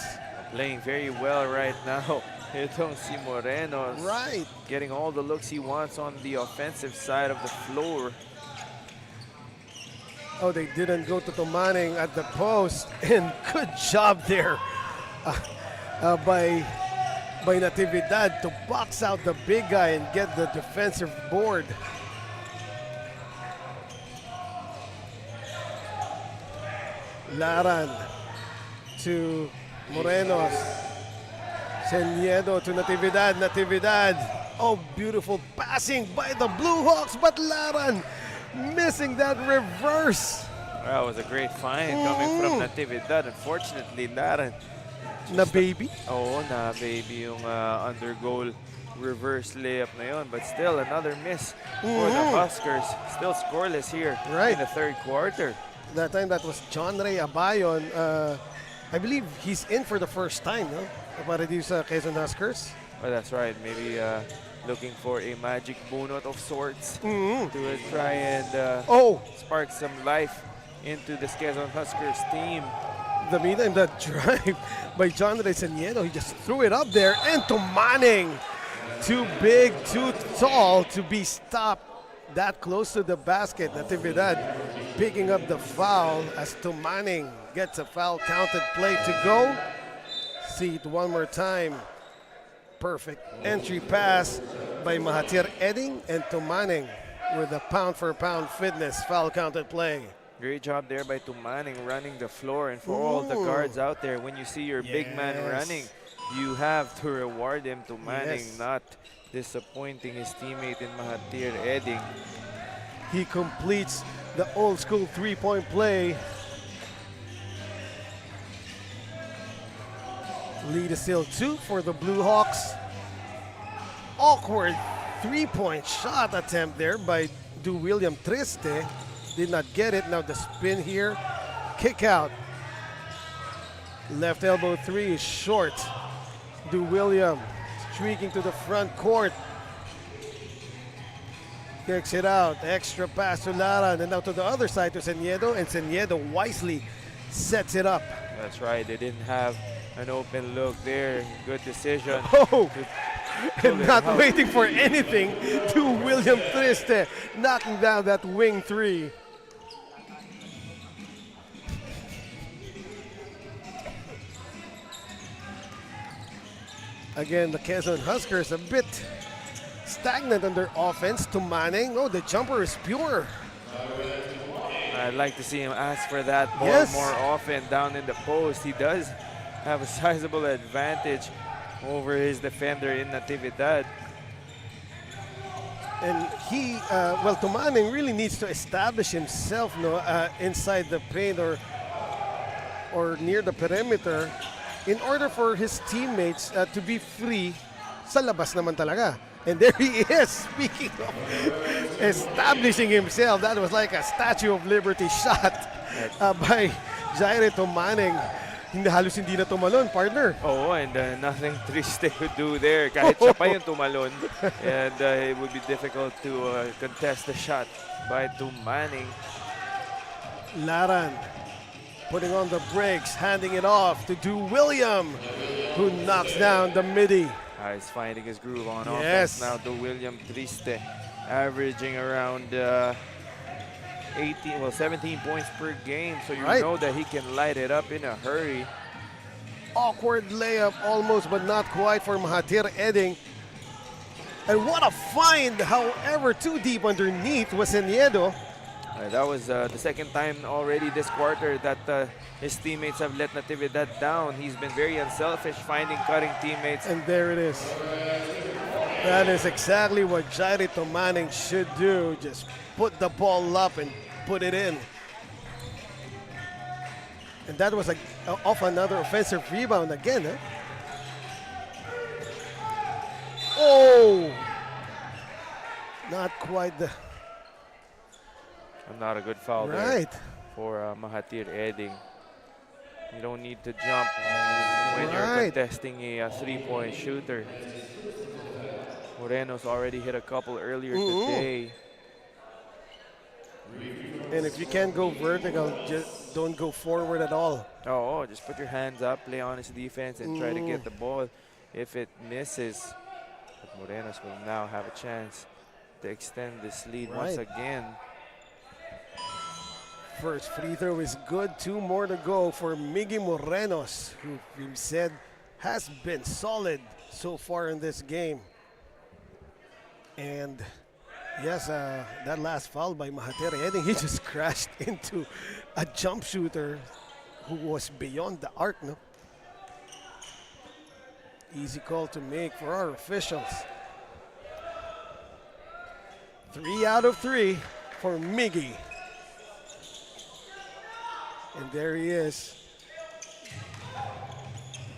Playing very well right now. Itong si Moreno, right, getting all the looks he wants on the offensive side of the floor. Oh, they didn't go to Tumaning at the post, and good job there by Natividad to box out the big guy and get the defensive board. Laran to Morenos. Seniedo to Natividad. Natividad. Oh, beautiful passing by the Bluehawks, but Laran missing that reverse. That was a great find coming from Natividad. Unfortunately, Laran. Na baby? Oo, na baby yung under goal reverse layup na yun. But still, another miss for the Huskers. Still scoreless here in the third quarter. That time, that was John Ray Abayon. I believe he's in for the first time, no? Para dito sa Quezon Huskers. Well, that's right. Maybe looking for a magic bunot of sorts to try and spark some life into the Quezon Huskers team. the meantime, that drive by John Reseñedo, he just threw it up there, and to Manning. Too big, too tall to be stopped that close to the basket. Natividad picking up the foul as Manning gets a foul counted play to go. See it one more time. Perfect entry pass by Mahathir Eding, and Manning with a pound-for-pound fitness foul counted play. Great job there by Manning running the floor, and for all the guards out there, when you see your big man running, you have to reward him. Manning not disappointing his teammate in Mahathir Eding. He completes the old school three-point play. Lead is still 2 for the Bluehawks. Awkward three-point shot attempt there by William Triste. Did not get it. Now the spin here. Kick out. Left elbow three is short. William streaking to the front court. Kicks it out. Extra pass to Laran. And now to the other side to Señedo. And Señedo wisely sets it up. That's right. They didn't have an open look there. Good decision. Oh! And not waiting for anything to William Triste, knocking down that wing three. Again, the Quezon Huskers a bit stagnant on their offense. To Manning. Oh, the jumper is pure. I'd like to see him ask for that ball more often down in the post. He does have a sizable advantage over his defender in Natividad. And he, to Manning really needs to establish himself inside the paint or near the perimeter in order for his teammates to be free sa labas naman talaga. And there he is, speaking of establishing himself. That was like a Statue of Liberty shot by Jaire Manning. Halos hindi na tumalon, partner. Oh, and nothing Triste could do there. Kahit siya pa yung tumalon. And it would be difficult to contest the shot by Manning. Laran putting on the brakes, handing it off to William, who knocks down the midi. He's finding his groove on offense now. William Triste averaging around 17 points per game, so you know that he can light it up in a hurry. Awkward layup almost, but not quite for Mahathir Eding. And what a find, however, too deep underneath was Señedo. That was the second time already this quarter that his teammates have let Natividad down. He's been very unselfish, finding cutting teammates. And there it is. That is exactly what Jaire Manning should do. Just put the ball up and put it in. And that was off another offensive rebound again. Huh? Oh! Not quite the... Not a good foul there for Mahathir Eding. You don't need to jump when you're contesting a three-point shooter. Moreno's already hit a couple earlier today. And if you can't go vertical, just don't go forward at all. Oh, just put your hands up, play honest defense, and try to get the ball. If it misses, Morenos will now have a chance to extend this lead once again. First free throw is good. 2 more to go for Miggy Morenos, who we said has been solid so far in this game. And yes, that last foul by Mahathir Eding, he just crashed into a jump shooter who was beyond the arc. No? Easy call to make for our officials. 3 out of 3 for Miggy. And there he is.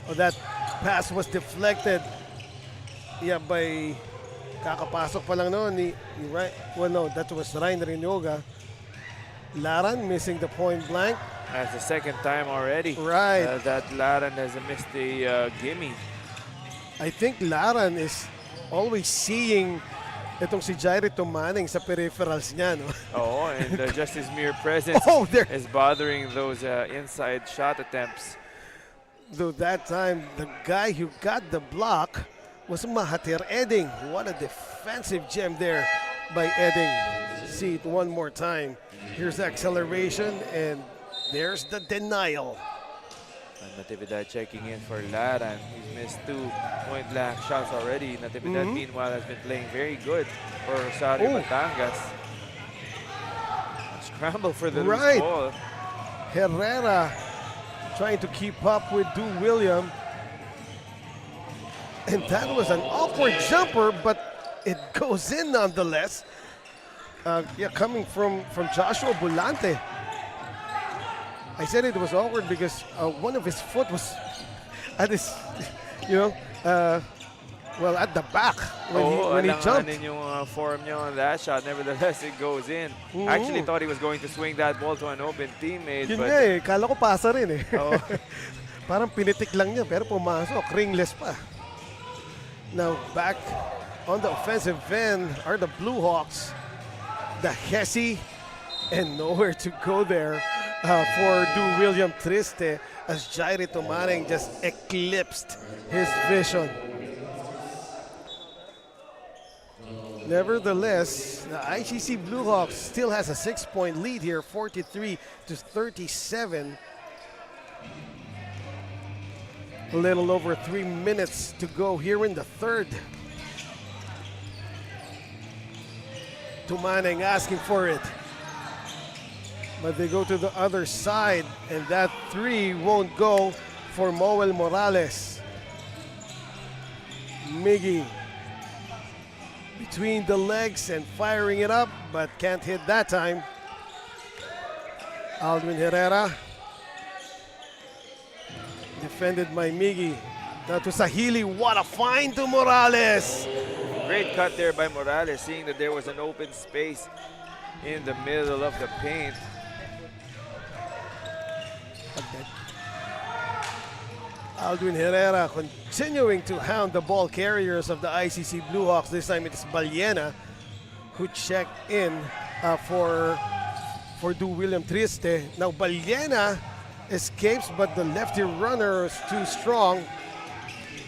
Oh, that pass was deflected. Yeah, by kakapasok pa lang noon ni Ryan. Well, no, that was Ryan Rinoga. Laran missing the point blank. That's the second time already. That Laran has missed the gimme. I think Laran is always seeing itong si Jairi Tumaning sa peripherals niya, no? Oh, and just his mere presence Oh, there. is bothering those inside shot attempts. Though that time, the guy who got the block was Mahathir Eding. What a defensive gem there by Eding. See it one more time. Here's acceleration, and there's the denial. And Natividad checking in for Laran. He's missed 2 point-blank shots already. Natividad, meanwhile, has been playing very good for Rosario Batangas. Scramble for the loose ball. Herrera trying to keep up with Du William. And that was an awkward jumper, but it goes in nonetheless. Coming from Joshua Bulante. I said it was awkward because one of his foot was at his, at the back when he jumped. Yung form niya on that shot. Nevertheless, it goes in. Actually thought he was going to swing that ball to an open teammate. Yun but nga eh, kala ko pasa rin eh. Parang pinitik lang niya pero pumasok, ringless pa. Now back on the offensive end are the Bluehawks. The Hesse, and nowhere to go there for Du William Triste as Jairi Tumaning just eclipsed his vision. Nevertheless, the ICC Bluehawks still has a 6-point lead here, 43 to 37. A little over 3 minutes to go here in the third. Tumaning asking for it. But they go to the other side, and that 3 won't go for Moel Morales. Miggy between the legs and firing it up, but can't hit that time. Aldwin Herrera defended by Miggy. Now to Sahili, what a find to Morales. great cut there by Morales, seeing that there was an open space in the middle of the paint. Aldwin Herrera continuing to hound the ball carriers of the ICC Bluehawks. This time it's Ballena who checked in for Du William Triste. Now Ballena escapes, but the lefty runner is too strong.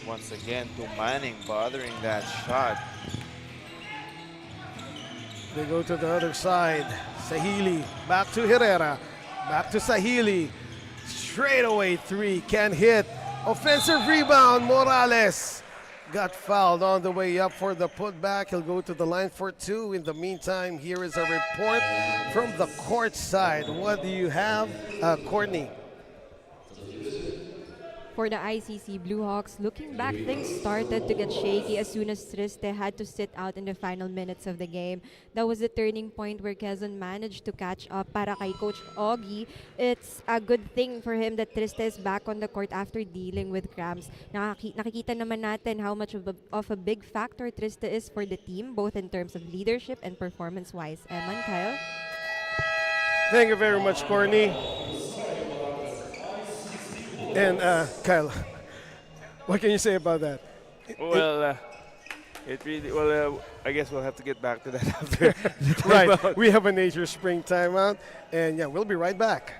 Once again, Tumaning bothering that shot. They go to the other side. Sahili back to Herrera. Back to Sahili. Straight away three, can hit. Offensive rebound, Morales got fouled on the way up for the putback. He'll go to the line for two. In the meantime, here is a report from the court side. What do you have, Courtney? For the ICC Bluehawks, looking back, things started to get shaky as soon as Triste had to sit out in the final minutes of the game. That was the turning point where Quezon managed to catch up. Para kay Coach Augie, it's a good thing for him that Triste is back on the court after dealing with cramps. Nakikita naman natin how much of a big factor Triste is for the team, both in terms of leadership and performance-wise. Eman, Kyle? Thank you very much, Courtney. And Kyle, what can you say about that? Well, I guess we'll have to get back to that after the Right, timeout. we have a nature spring timeout, and yeah, we'll be right back.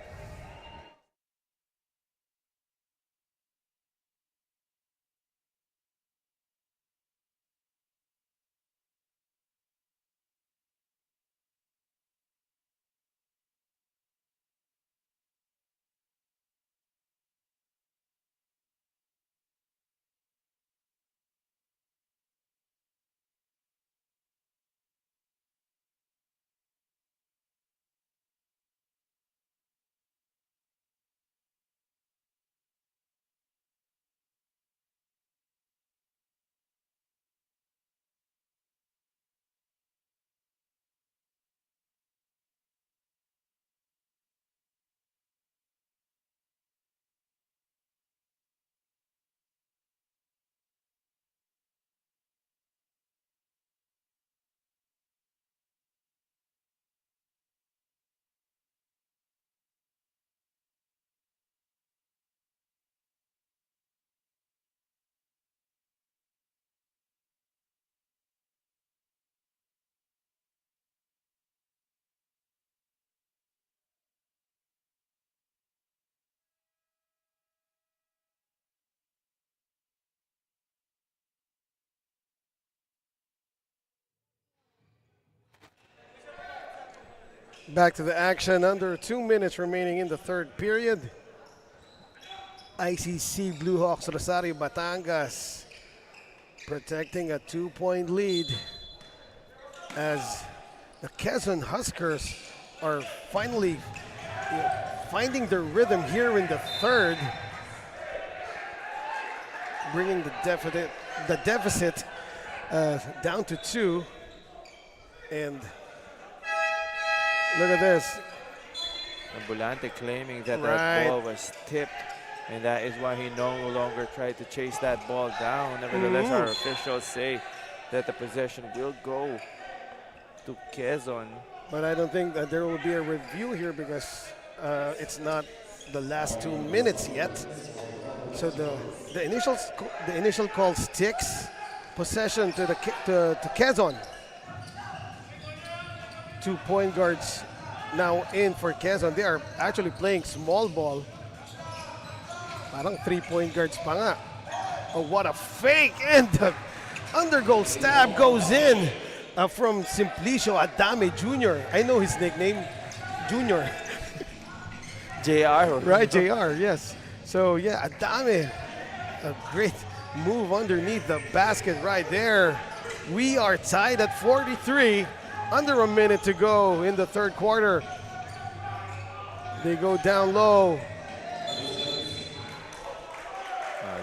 Back to the action, under 2 minutes remaining in the third period. ICC Bluehawks Rosario Batangas protecting a 2-point lead as the Quezon Huskers are finally finding their rhythm here in the third, bringing the deficit down to 2. And look at this. And Bulante claiming that Right. that ball was tipped, and that is why he no longer tried to chase that ball down. Nevertheless, our officials say that the possession will go to Quezon. But I don't think that there will be a review here because it's not the last 2 minutes yet. So the initial call sticks. Possession to Quezon. 2 point guards now in for Quezon. They are actually playing small ball. Parang 3 point guards pa nga. Oh, what a fake! And the undergoal stab goes in from Simplicio Adame Jr. I know his nickname, Junior. JR. Right, JR, yes. So yeah, Adame, a great move underneath the basket right there. We are tied at 43, under a minute to go in the third quarter. They go down low.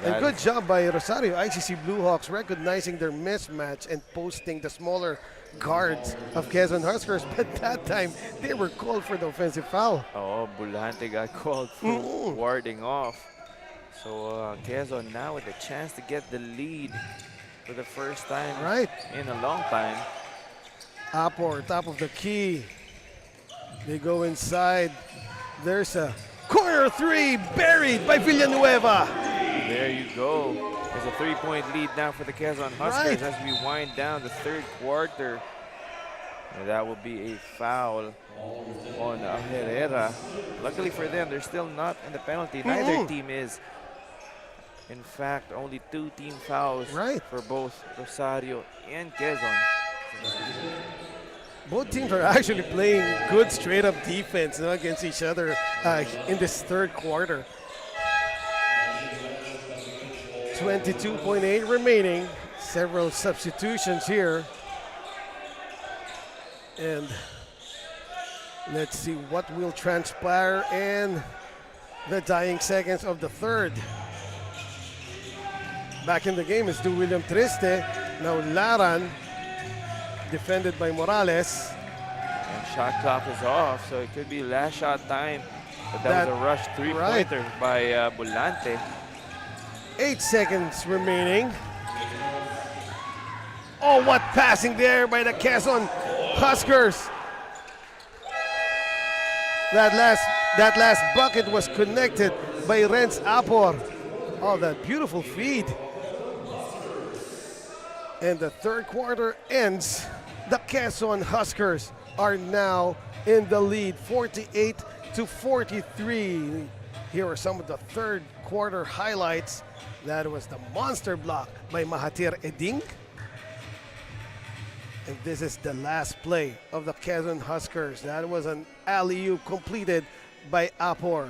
And good job by Rosario ICC Bluehawks recognizing their mismatch and posting the smaller guards of Quezon Huskers. But that time, they were called for the offensive foul. Oh, Bulante got called for warding off. So Quezon now with a chance to get the lead for the first time in a long time. Apor, top of the key. They go inside. There's a corner three buried by Villanueva. There you go. There's a 3-point lead now for the Quezon Huskers as we wind down the third quarter. And that will be a foul on Herrera. Luckily for them, they're still not in the penalty. Neither team is. In fact, only 2 team fouls for both Rosario and Quezon. Both teams are actually playing good straight-up defense against each other in this third quarter. 22.8 remaining. Several substitutions here. And let's see what will transpire in the dying seconds of the third. Back in the game is William Triste. Now Laran, defended by Morales. And shot clock is off, so it could be last shot time. But that was a rush three-pointer by Bulante. 8 seconds remaining. Oh, what passing there by the Quezon Huskers. That last bucket was connected by Renz Apor. Oh, that beautiful feed. And the third quarter ends. The Quezon Huskers are now in the lead, 48-43. Here are some of the third quarter highlights. That was the monster block by Mahathir Eding. And this is the last play of the Quezon Huskers. That was an alley-oop completed by Apor.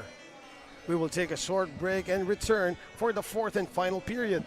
We will take a short break and return for the fourth and final period.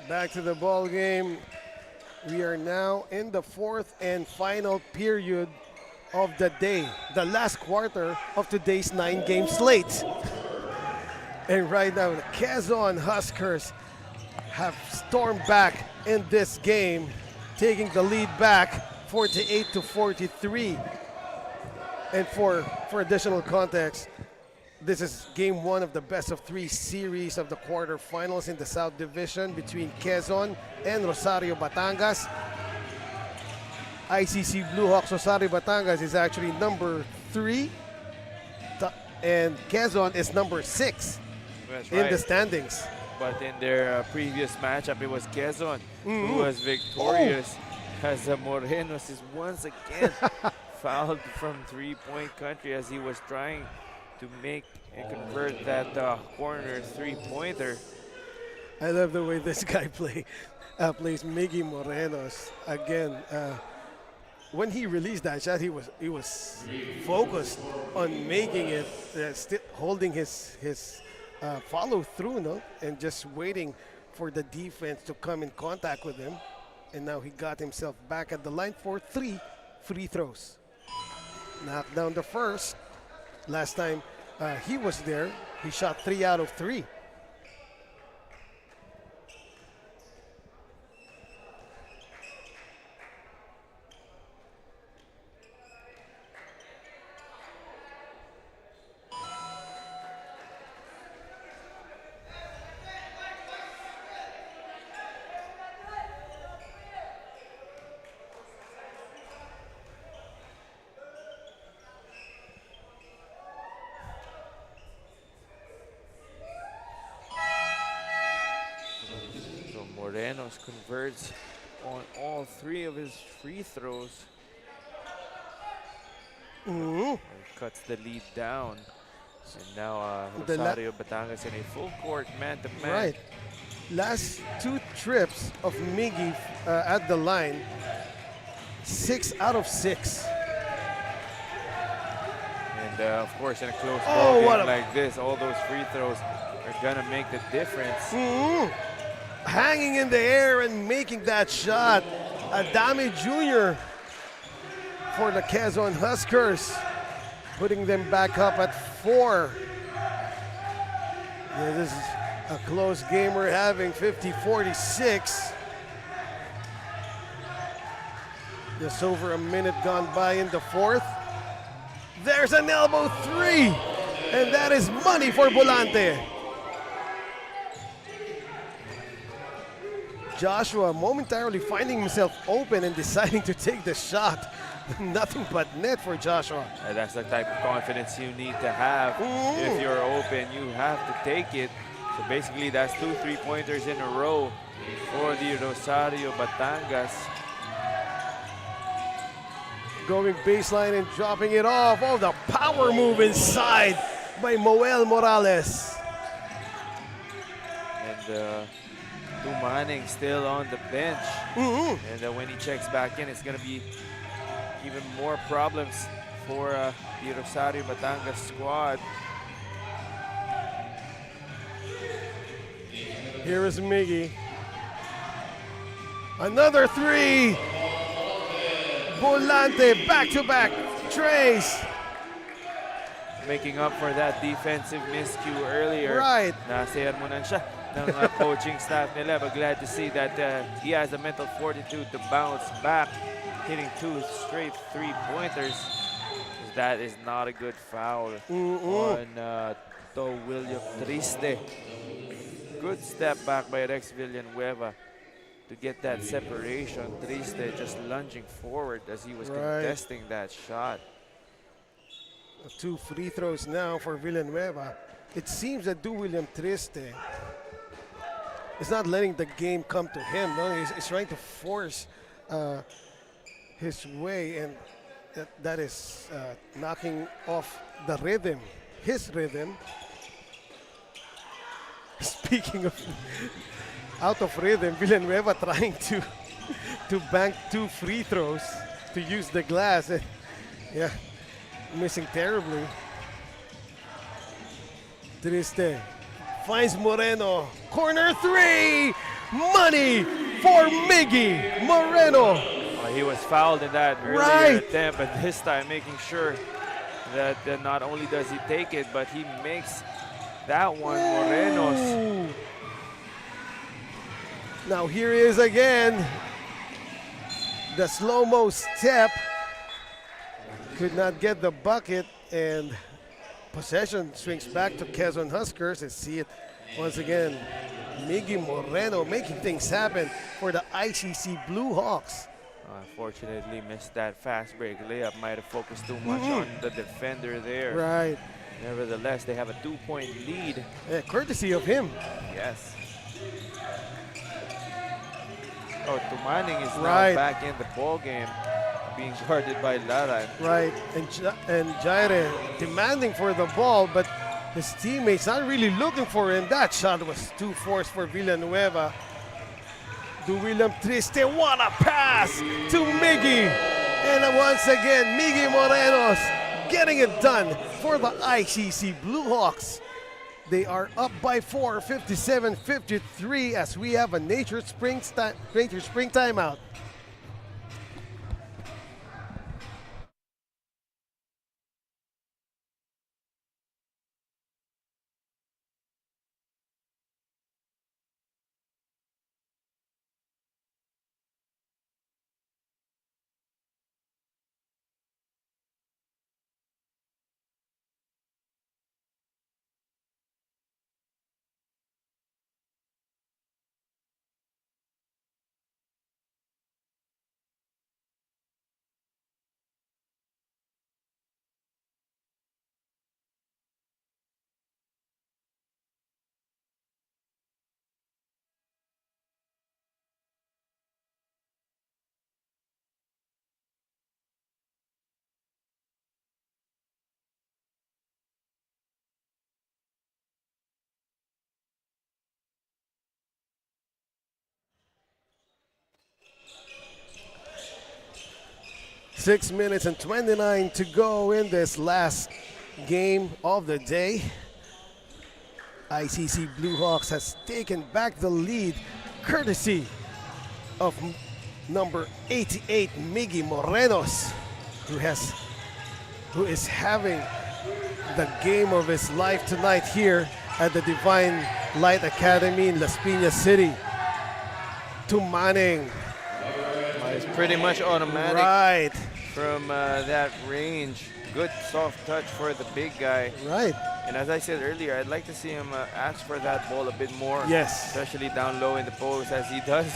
Back to the ball game. We are now in the fourth and final period of the day, the last quarter of today's 9-game slate. And right now, the Quezon Huskers have stormed back in this game, taking the lead back 48-43. And for additional context, this is game one of the best of three series of the quarterfinals in the South Division between Quezon and Rosario Batangas. ICC Bluehawks Rosario Batangas is actually number 3, and Quezon is number 6 in the standings. But in their previous matchup, it was Quezon who was victorious, as Morenos is once again fouled from three-point country as he was trying to make and convert that corner three-pointer. I love the way this guy plays Miggy Morenos. Again, when he released that shot, he was focused on making it, still holding his follow through, no, and just waiting for the defense to come in contact with him. And now he got himself back at the line for 3 free throws. Knocked down the first. Last time he was there, he shot 3 out of 3. Morenos converts on all 3 of his free throws. And cuts the lead down. And now Rosario Batangas in a full court man-to-man. Right. Last 2 trips of Miggy at the line, 6 out of 6. And of course, in a close ball game like this, all those free throws are gonna make the difference. Hanging in the air and making that shot. Adame Jr. for the Quezon Huskers, putting them back up at 4. Yeah, this is a close game we're having, 50-46. Just over a minute gone by in the 4th. There's an elbow 3, and that is money for Volante. Joshua momentarily finding himself open and deciding to take the shot. Nothing but net for Joshua. That's the type of confidence you need to have. If you're open, you have to take it. So basically, that's 2 3-pointers in a row for the Rosario Batangas. Going baseline and dropping it off. Oh, the power move inside by Moel Morales. And Tumaning still on the bench. And when he checks back in, it's going to be even more problems for the Rosario Batangas squad. Here is Miggy. Another 3. Volante back-to-back trays. Making up for that defensive miscue earlier. Right. Nasermonan siya ng coaching staff nila, but glad to see that he has the mental fortitude to bounce back, hitting 2 straight 3-pointers. That is not a good foul on William Triste. Good step back by Rex Villanueva to get that separation. Triste just lunging forward as he was contesting that shot. 2 free throws now for Villanueva. It seems that William Triste is not letting the game come to him. No, he's trying to force his way, and that is knocking off the rhythm, his rhythm. Speaking of out of rhythm, Villanueva trying to bank 2 free throws to use the glass. And, yeah, missing terribly. Triste finds Moreno. Corner 3! Money for Miggy Moreno. He was fouled in that earlier attempt, but this time making sure that not only does he take it, but he makes that one, Morenos. Ooh. Now here he is again. The slow-mo step. Could not get the bucket, and possession swings back to Quezon Huskers. And see it once again. Miggy Moreno making things happen for the ICC Bluehawks. Unfortunately, missed that fast break layup. Might have focused too much on the defender there. Right. Nevertheless, they have a 2-point lead. Yeah, courtesy of him. Yes. Oh, Tumaning is Right. now back in the ball game, being guarded by Laran. Right, and Jaire demanding for the ball, but his teammates not really looking for him. That shot was too forced for Villanueva. To William Triste, what a pass to Miggy. And once again, Miggy Morenos getting it done for the ICC Bluehawks. They are up by 4, 57-53, as we have a Nature Spring timeout. Six minutes and 29 to go in this last game of the day. ICC Bluehawks has taken back the lead courtesy of number 88, Miggy Morenos, who is having the game of his life tonight here at the Divine Light Academy in Las Piñas City. To Manning. It's pretty much automatic. Right. From that range. Good soft touch for the big guy. Right. And as I said earlier, I'd like to see him ask for that ball a bit more. Yes. Especially down low in the post, as he does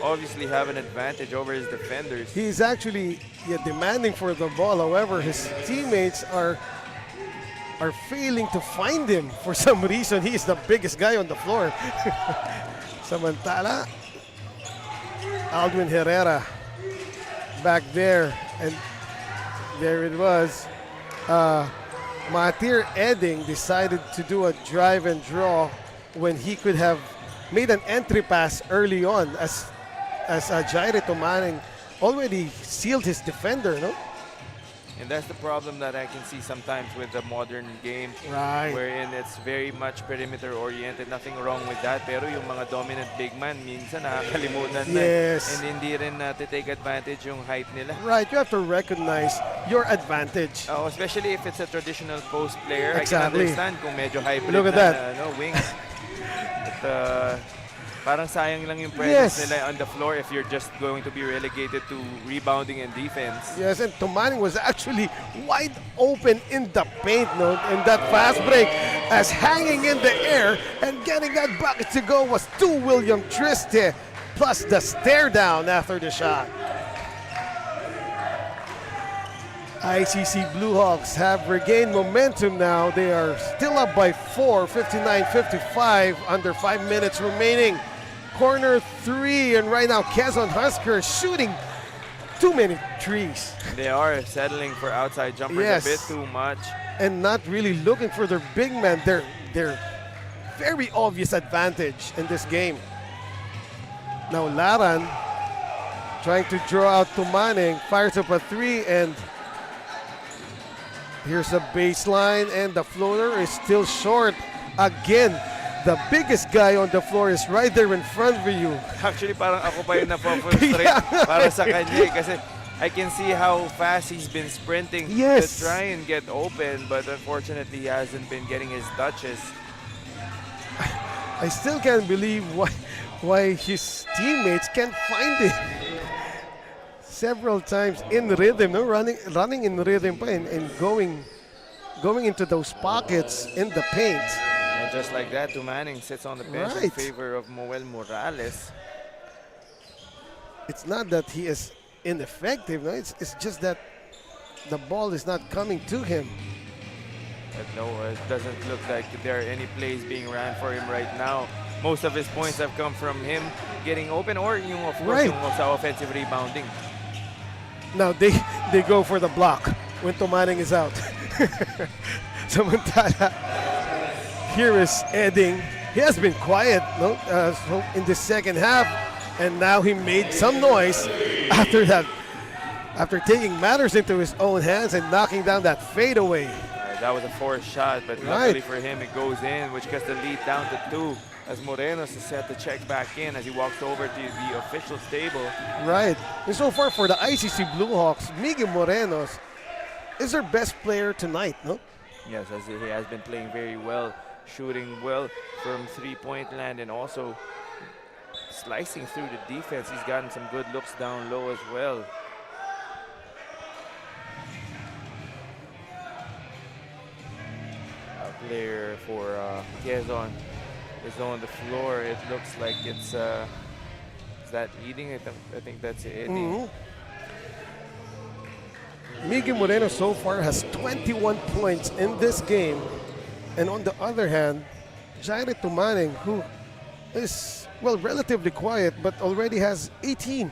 obviously have an advantage over his defenders. He's actually demanding for the ball. However, his teammates are failing to find him for some reason. He's the biggest guy on the floor. Samantala, Aldwin Herrera back there, and there it was. Mahathir Edding decided to do a drive and draw when he could have made an entry pass early on, as Jaire Tumaning already sealed his defender, no? And that's the problem that I can see sometimes with the modern game. Right. Wherein it's very much perimeter oriented. Nothing wrong with that. Pero yung mga dominant big man, minsan nakakalimutan Yes. na. And hindi rin take advantage yung height nila. Right, you have to recognize your advantage. Oh, especially if it's a traditional post player. Exactly. I can understand kung medyo hybrid Look at na, that. wing. But parang sayang lang yung presence Yes. nila on the floor if you're just going to be relegated to rebounding and defense. Yes, and Tumaning was actually wide open in the paint, no? And that fast break, as hanging in the air and getting that bucket to go was to William Triste, plus the stare down after the shot. ICC Bluehawks have regained momentum now. They are still up by 4, 59-55, under 5 minutes remaining. Corner 3, and right now Quezon Huskers shooting too many trees. They are settling for outside jumpers Yes. a bit too much. And not really looking for their big man, their very obvious advantage in this game. Now Laran trying to draw out Tumaning, fires up a 3, and here's a baseline, and the floater is still short again. The biggest guy on the floor is right there in front of you. Actually, parang ako pa yung napapfrustrate para sa kanya kasi I can see how fast he's been sprinting Yes. to try and get open, but unfortunately he hasn't been getting his touches. I still can't believe why his teammates can't find him. Several times in rhythm, no, running in rhythm pa and going into those pockets in the paint. And just like that, Manning sits on the bench in Right. favor of Moel Morales. It's not that he is ineffective, no? It's just that the ball is not coming to him. But no, it doesn't look like there are any plays being ran for him right now. Most of his points have come from him getting open or yung, of course, Right. yung sa offensive rebounding. Now they go for the block when Manning is out. Samantala, here is Edding. He has been quiet, no, so in the second half, and now he made some noise after that, after taking matters into his own hands and knocking down that fadeaway. That was a forced shot, but Right. luckily for him, it goes in, which cuts the lead down to 2. As Morenos is set to check back in as he walks over to the officials table. Right. And so far for the ICC Bluehawks, Miguel Morenos is their best player tonight, no? Yes, as he has been playing very well, shooting well from three-point land and also slicing through the defense. He's gotten some good looks down low as well. A player for Quezon is on the floor. It looks like it's is that Eating? I think that's it. Miguel Moreno so far has 21 points in this game. And on the other hand, Jaire Tumaneng, who is, well, relatively quiet, but already has 18.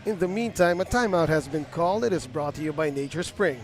In the meantime, a timeout has been called. It is brought to you by Nature Spring.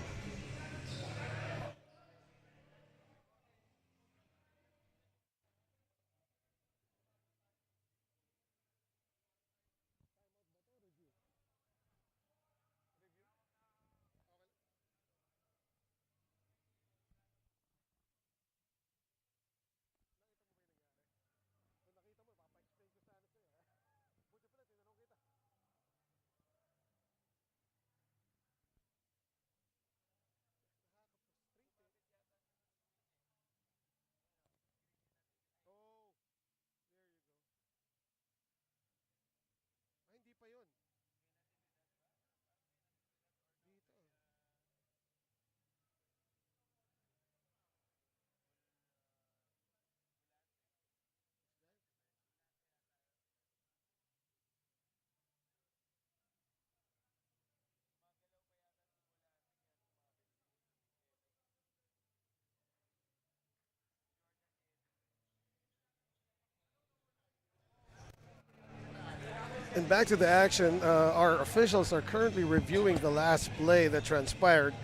And back to the action, our officials are currently reviewing the last play that transpired,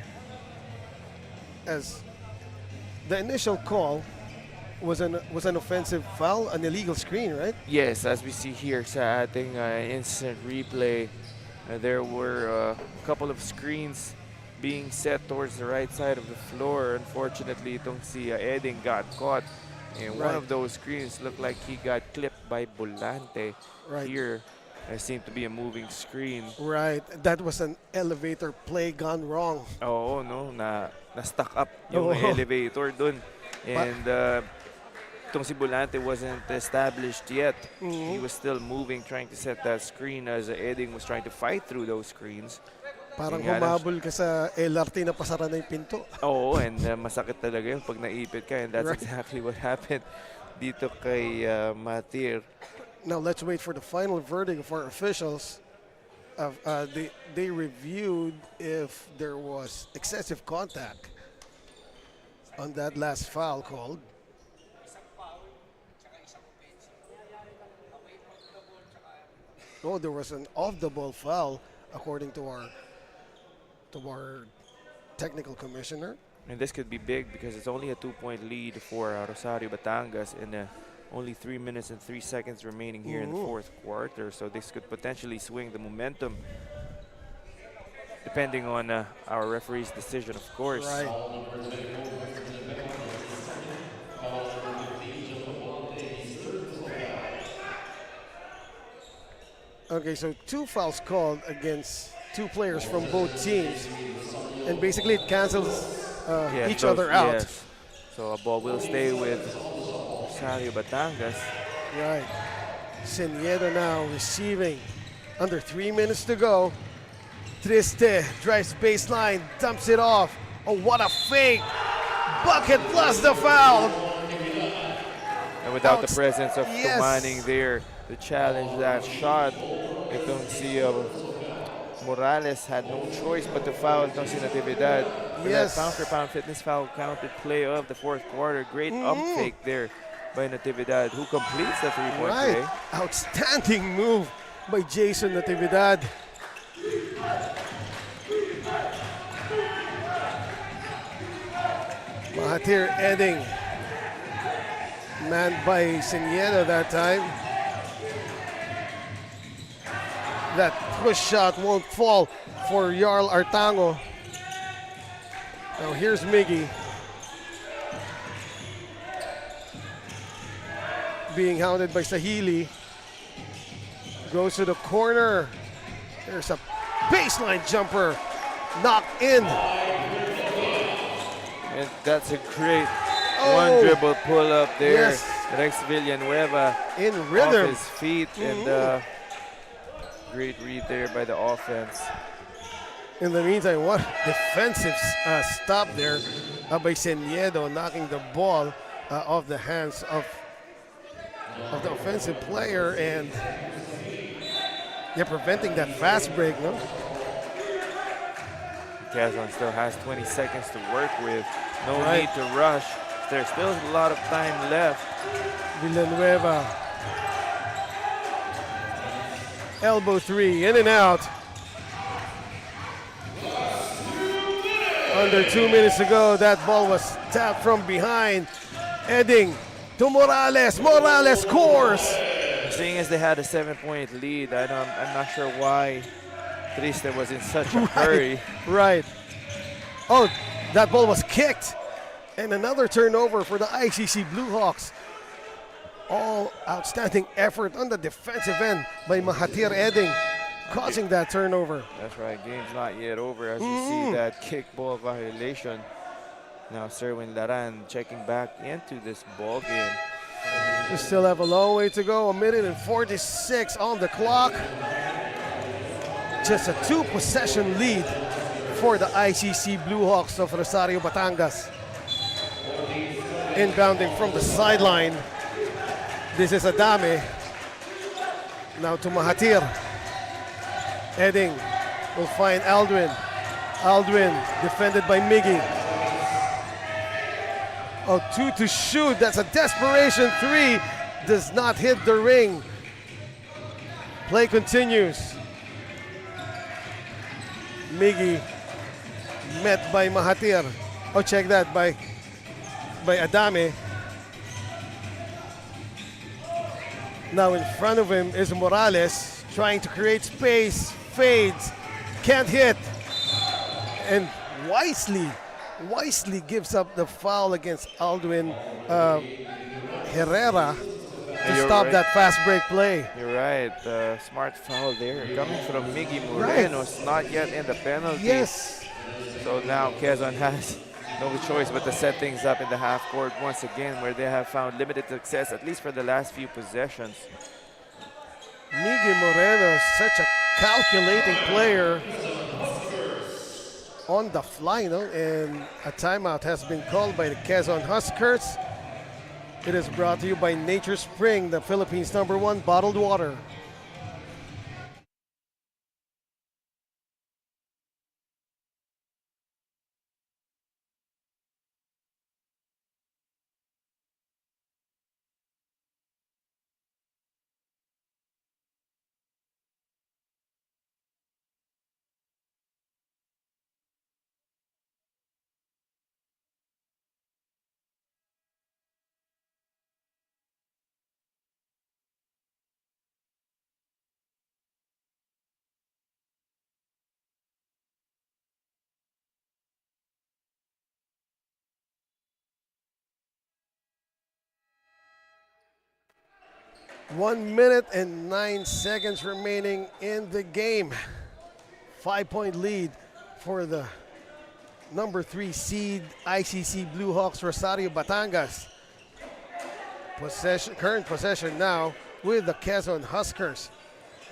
as the initial call was an offensive foul, an illegal screen, right? Yes, as we see here sa ating instant replay, there were a couple of screens being set towards the right side of the floor. Unfortunately, itong si Eding got caught. And one Right. of those screens looked like he got clipped by Bolante. Right. Here, there seemed to be a moving screen. Right. That was an elevator play gone wrong. Oo, no, na-stuck up yung Oo. elevator dun. And itong si Bolante wasn't established yet. He was still moving, trying to set that screen as Eding was trying to fight through those screens. Parang Yung nga lang humabol ka sa LRT na pasara na yung pinto. Oo, and masakit talaga yun pag naipit ka, and that's Right. exactly what happened dito kay Matir. Now let's wait for the final verdict of our officials. They reviewed if there was excessive contact on that last foul called. Oh, there was an off-the-ball foul, according to our technical commissioner. And this could be big because it's only a 2-point lead for Rosario Batangas in only 3 minutes and 3 seconds remaining here in the fourth quarter. So this could potentially swing the momentum, depending on our referee's decision, of course. Right. Okay, so 2 fouls called against 2 players from both teams, and basically it cancels Yes, each those- other out. yes. So a ball will stay with Rosario Batangas. Right. Seniedo now receiving. Under 3 minutes to go. Triste drives baseline, dumps it off. Oh, what a fake! Bucket plus the foul. And without the presence of Yes. Tumaning there to challenge that shot, itong si Morales had no choice but to foul itong si Natividad. For that Yes. pound-for-pound fitness foul counted play of the fourth quarter. Great up fake there by Natividad, who completes the three-point Right. play. Outstanding move by Jason Natividad. Mahathir Eding. Manned by Seniedo that time. That push shot won't fall for Jarl Artango. Now here's Miggy. Being hounded by Sahili. Goes to the corner. There's a baseline jumper. Knocked in. And that's a great Oh. one dribble pull up there. Yes. Rex Villanueva In off rhythm. his feet, and great read there by the offense. In the meantime, what defensive stop there by Seniedo, knocking the ball off the hands of the offensive player, and they're preventing that fast break, no? Quezon still has 20 seconds to work with. No Right. need to rush. There's still a lot of time left. Villanueva. Elbow three, in and out. Under 2 minutes to go, that ball was tapped from behind. Eding to Morales. Morales scores. Seeing as they had a 7-point lead, I'm not sure why Triste was in such a hurry. Right. Oh, that ball was kicked. And another turnover for the ICC Bluehawks. All outstanding effort on the defensive end by Mahathir Eding, causing that turnover. That's right, game's not yet over as you see that kickball violation. Now Serwin Laran checking back into this ball game. We still have a long way to go, 1:46 on the clock. Just a 2-possession lead for the ICC Bluehawks of Rosario Batangas. Inbounding from the sideline. This is Adame. Now to Mahathir. Eding will find Aldwin. Aldwin defended by Miggy. Oh, 2 to shoot. That's a desperation 3. Does not hit the ring. Play continues. Miggy met by Mahathir. Oh, check that by Adame. Now in front of him is Morales, trying to create space, fades, can't hit, and wisely gives up the foul against Aldwin Herrera to You're stop right. that fast break play. You're right, smart foul there coming from Miggy Morenos, not yet in the penalty. Yes. So now Quezon has no choice but to set things up in the half court once again, where they have found limited success, at least for the last few possessions. Miggy Moreno, such a calculating player on the fly, no? And a timeout has been called by the Quezon Huskers. It is brought to you by Nature Spring, the Philippines' #1 bottled water. One minute and 9 seconds remaining in the game. 5-point lead for the #3 seed ICC Bluehawks Rosario Batangas. Current possession now with the Quezon Huskers.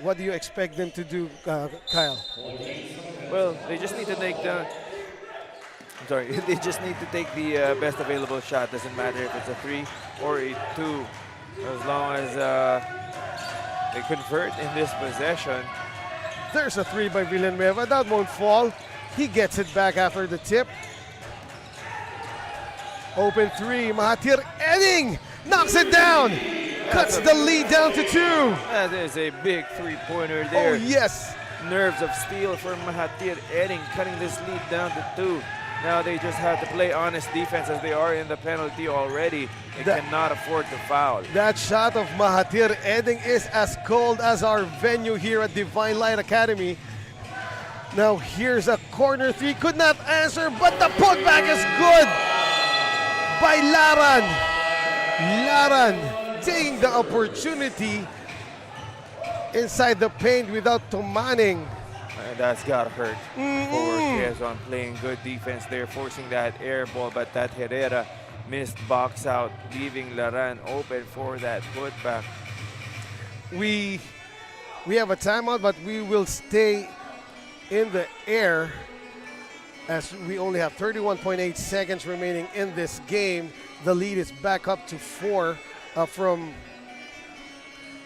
What do you expect them to do, Kyle? Well, they just need to take the. I'm sorry, they just need to take the best available shot. Doesn't matter if it's a 3 or a 2, as long as they convert in this possession. There's a 3 by Villanueva. That won't fall. He gets it back after the tip. Open 3. Mahathir Eding knocks it down. Cuts the lead down to 2. That is a big three-pointer there. Oh, yes. Nerves of steel for Mahathir Eding, cutting this lead down to 2. Now they just have to play honest defense as they are in the penalty already. They cannot afford to foul. That shot of Mahathir Eding is as cold as our venue here at Divine Light Academy. Now here's a corner 3. Could not answer, but the putback is good by Laran. Laran taking the opportunity inside the paint without Tumaning. And that's got hurt for Quezon, playing good defense there, forcing that air ball, but that Herrera missed box out, leaving Laran open for that putback. We have a timeout, but we will stay in the air as we only have 31.8 seconds remaining in this game. The lead is back up to 4 for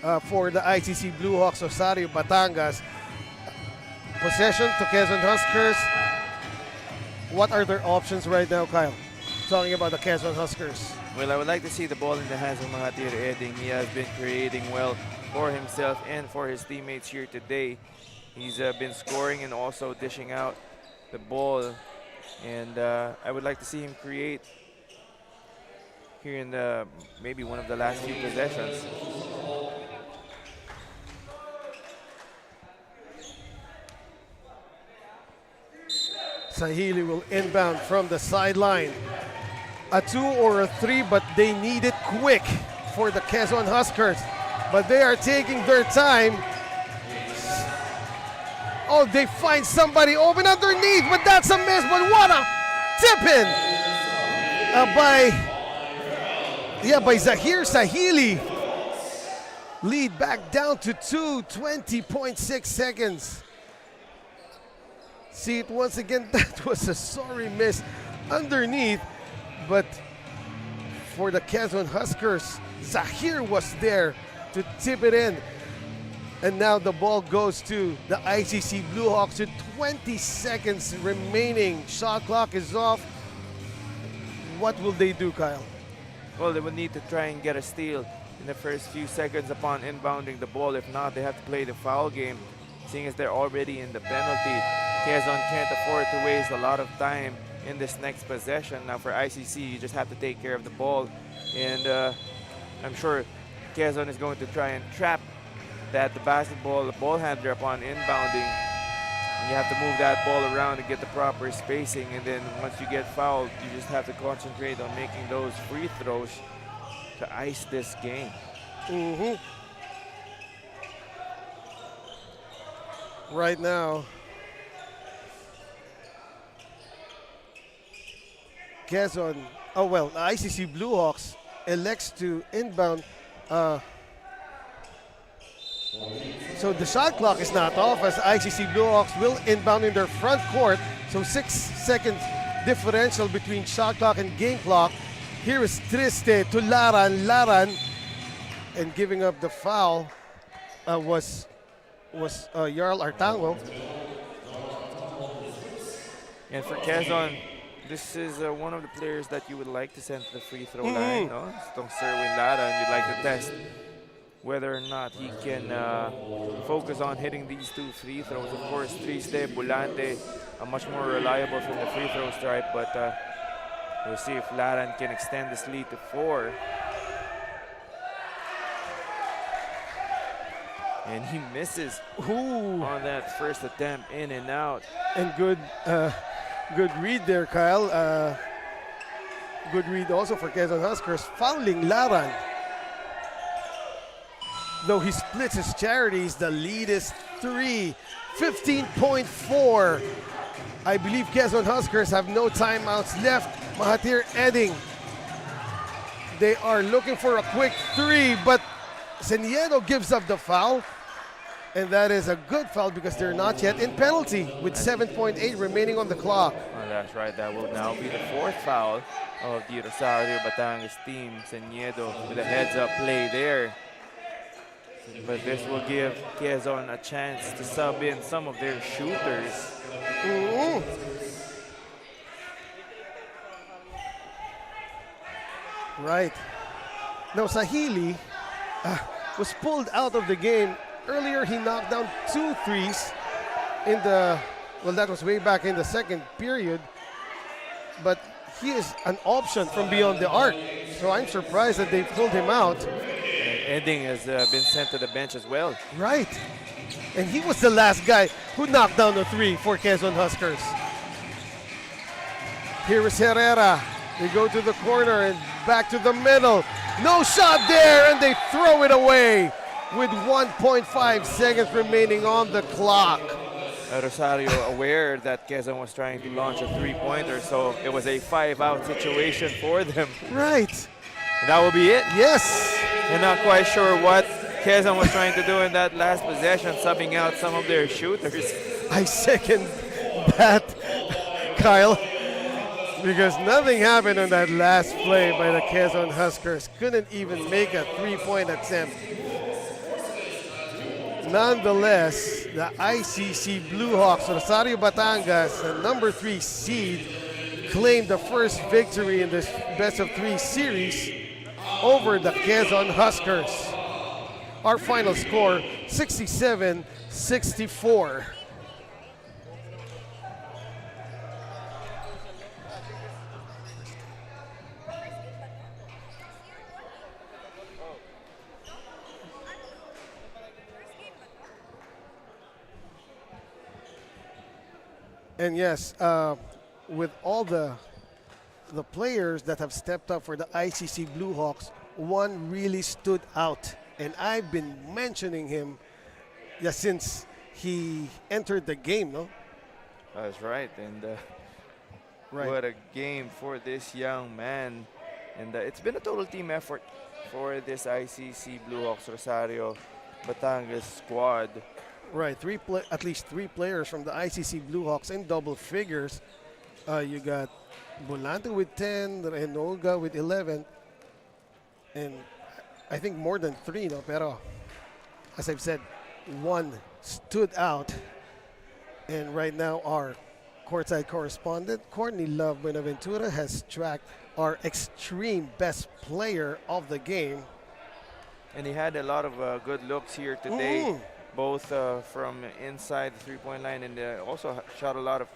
the ICC Bluehawks Rosario Batangas. Possession to Quezon Huskers. What are their options right now, Kyle? Talking about the Quezon Huskers. Well, I would like to see the ball in the hands of Mahathir Eding. He has been creating well for himself and for his teammates here today. He's been scoring and also dishing out the ball. And I would like to see him create here in maybe one of the last few possessions. Sahili will inbound from the sideline. A 2 or a 3, but they need it quick for the Quezon Huskers. But they are taking their time. Oh, they find somebody open underneath, but that's a miss. But what a tip-in by Zahir Sahili. Lead back down to 2, 20.6 seconds. See it once again, that was a sorry miss underneath, but for the Quezon Huskers, Zahir was there to tip it in. And now the ball goes to the ICC Bluehawks with 20 seconds remaining. Shot clock is off. What will they do, Kyle? Well, they will need to try and get a steal in the first few seconds upon inbounding the ball. If not, they have to play the foul game, seeing as they're already in the penalty. Quezon can't afford to waste a lot of time in this next possession. Now for ICC, you just have to take care of the ball. And I'm sure Quezon is going to try and trap the ball handler upon inbounding. And you have to move that ball around to get the proper spacing. And then once you get fouled, you just have to concentrate on making those free throws to ice this game. Right now, Quezon, the ICC Bluehawks elects to inbound. So the shot clock is not off as ICC Bluehawks will inbound in their front court. So 6 seconds differential between shot clock and game clock. Here is Triste to Laran. Laran, and giving up the foul was Jarl Artango. And for Quezon, this is one of the players that you would like to send to the free throw line, no? Itong Serwin Laran, you'd like to test whether or not he can focus on hitting these 2 free throws. Of course, Triste, Bulante, much more reliable from the free throw stripe, but we'll see if Laran can extend this lead to 4. And he misses on that first attempt, in and out. And good read there, Kyle. Good read also for Quezon Huskers, fouling Laran. Though he splits his charities, the lead is 3, 15.4. I believe Quezon Huskers have no timeouts left. Mahathir Eding They are looking for a quick three, but Seniedo gives up the foul. And that is a good foul because they're not yet in penalty with 7.8 remaining on the clock. Oh, that's right. That will now be the fourth foul of the Rosario Batangas team. Seniedo with a heads-up play there. But this will give Quezon a chance to sub in some of their shooters. Ooh. Right. Now Sahili was pulled out of the game. Earlier he knocked down 2 threes in the, well, that was way back in the second period. But he is an option from beyond the arc. So I'm surprised that they pulled him out. Ending has been sent to the bench as well. Right. And he was the last guy who knocked down the 3 for Quezon Huskers. Here is Herrera. They go to the corner and back to the middle. No shot there, and they throw it away with 1.5 seconds remaining on the clock. Rosario aware that Quezon was trying to launch a three-pointer, so it was a 5-out situation for them. Right. And that will be it. Yes. And not quite sure what Quezon was trying to do in that last possession, subbing out some of their shooters. I second that, Kyle, because nothing happened on that last play by the Quezon Huskers. Couldn't even make a three-point attempt. Nonetheless, the ICC Bluehawks Rosario Batangas, the number 3 seed, claimed the first victory in this best-of-3 series over the Quezon Huskers. Our final score, 67-64. And yes, with all the players that have stepped up for the ICC Bluehawks, one really stood out. And I've been mentioning him since he entered the game, no? That's right. And Right. what a game for this young man. And it's been a total team effort for this ICC Bluehawks Rosario Batangas squad. Right, at least 3 players from the ICC Bluehawks in double figures. You got Bolante with 10, Enoga with 11, and I think more than 3, no? Pero as I've said, one stood out. And right now our courtside correspondent, Courtney Love Buenaventura, has tracked our extreme best player of the game. And he had a lot of good looks here today. Mm. Both from inside the three-point line, and also shot a lot of,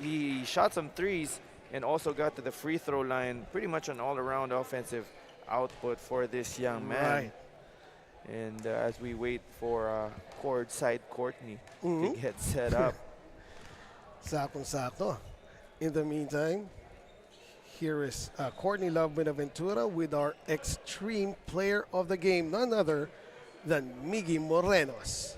he shot some threes and also got to the free throw line. Pretty much an all-around offensive output for this young man. Right. And as we wait for courtside Courtney to get set up. Sakong-sakto. In the meantime, here is Courtney Love Buenaventura with our extreme player of the game, none other than Miggy Morenos.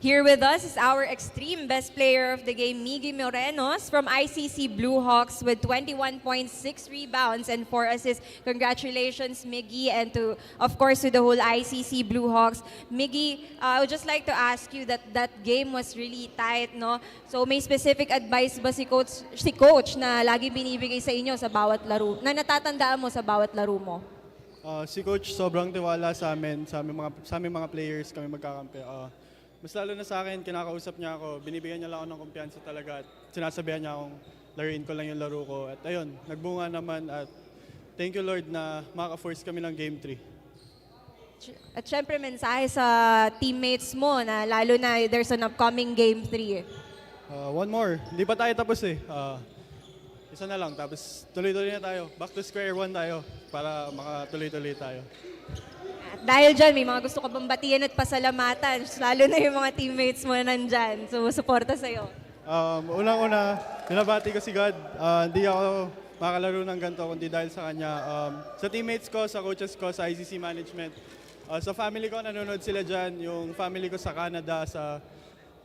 Here with us is our extreme best player of the game, Miggy Morenos from ICC Bluehawks with 21.6 rebounds and 4 assists. Congratulations, Miggy, and of course, to the whole ICC Bluehawks. Miggy, I would just like to ask you that game was really tight, no? So may specific advice ba si coach na lagi binibigay sa inyo sa bawat laro, na natatandaan mo sa bawat laro mo? Si coach sobrang tiwala sa amin, sa aming mga players, kami magkakampi. Mas lalo na sa akin, kinakausap niya ako, binibigyan niya lang ako ng kumpiyansa talaga at sinasabihan niya akong laruin ko lang yung laro ko. At ayun, nagbunga naman at thank you Lord na maka-force kami ng Game 3. At syempre, mensahe sa teammates mo na lalo na there's an upcoming Game 3. One more, hindi pa tayo tapos eh. Isa na lang, tapos tuloy-tuloy na tayo. Back to square one tayo para makatuloy-tuloy tayo. Dahil dyan, may mga gusto ka bang batiyan at pasalamatan, lalo na yung mga teammates mo nandyan, sumusuporta sa'yo. Unang-una, binabati ko si God. Hindi ako makalaro ng ganito kundi dahil sa Kanya. Sa teammates ko, sa coaches ko, sa ICC management, sa family ko, nanonood sila dyan. Yung family ko sa Canada,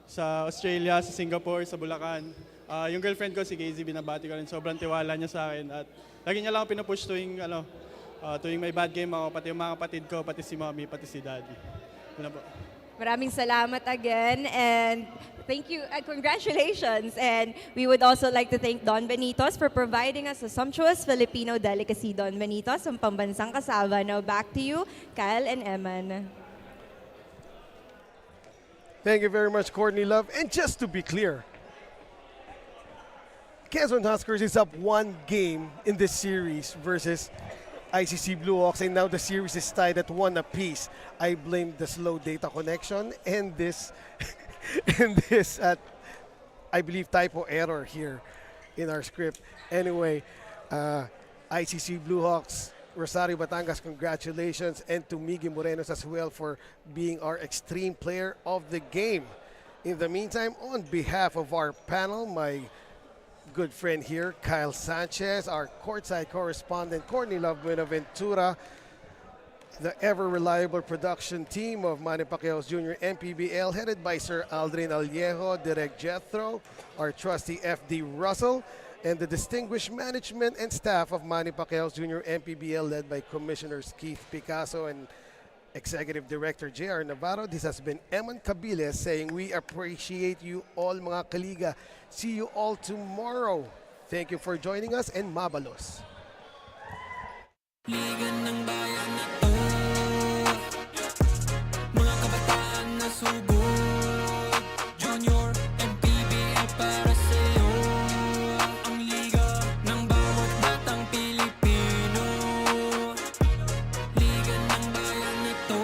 sa Australia, sa Singapore, sa Bulacan. Yung girlfriend ko, si Casey, binabati ko rin. Sobrang tiwala niya sa akin. At lagi niya lang ako pinupush tuwing may bad game ako, pati yung mga kapatid ko, pati si mommy, pati si daddy. Yun na po. Maraming salamat again and thank you and congratulations. And we would also like to thank Don Benitos for providing us a sumptuous Filipino delicacy. Don Benitos, ang pambansang kasava. Now back to you, Kyle and Eman. Thank you very much, Courtney Love. And just to be clear, Quezon Huskers is up 1 game in this series versus ICC Bluehawks, and now the series is tied at 1 apiece. I blame the slow data connection and this, I believe, typo error here in our script. Anyway, ICC Bluehawks Rosario Batangas, congratulations, and to Miggy Morenos as well for being our extreme player of the game. In the meantime, on behalf of our panel, my good friend here, Kyle Sanchez, our courtside correspondent, Courtney Love Buenaventura, the ever-reliable production team of Manny Pacquiao's Jr. MPBL, headed by Sir Aldrin Aliejo, Direk Jethro, our trusty FD Russell, and the distinguished management and staff of Manny Pacquiao's Jr. MPBL, led by Commissioners Keith Picasso and Executive Director J.R. Navarro. This has been Eman Cabiles saying we appreciate you all, mga kaliga. See you all tomorrow. Thank you for joining us, and mabalos. Liga ng bayan na to, mga kabataan na sugod, Junior MPBL para sa'yo, ang liga ng bawat batang Pilipino, liga ng bayan na to.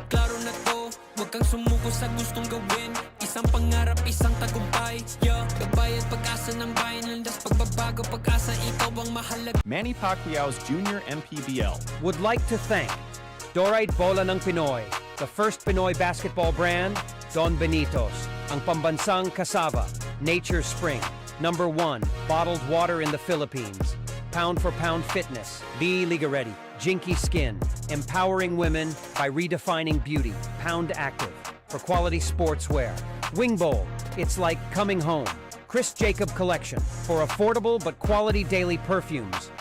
Klaro na to, huwag kang sumuko sa gustong gawin, isang pangarap, isang tagumpay, yeah. Gabay at pag-asa ng bayan, landas pagbabago, pag-asa, ikaw ang mahalaga. Manny Pacquiao's Junior MPBL. Would like to thank Dorite Bola ng Pinoy, the first Pinoy basketball brand, Don Benitos, ang pambansang kasava, Nature Spring, #1 bottled water in the Philippines, Pound for Pound Fitness, Be Liga Ready, Jinky Skin, empowering women by redefining beauty, Pound Active, for quality sportswear, Wing Bowl, it's like coming home, Chris Jacob Collection, for affordable but quality daily perfumes,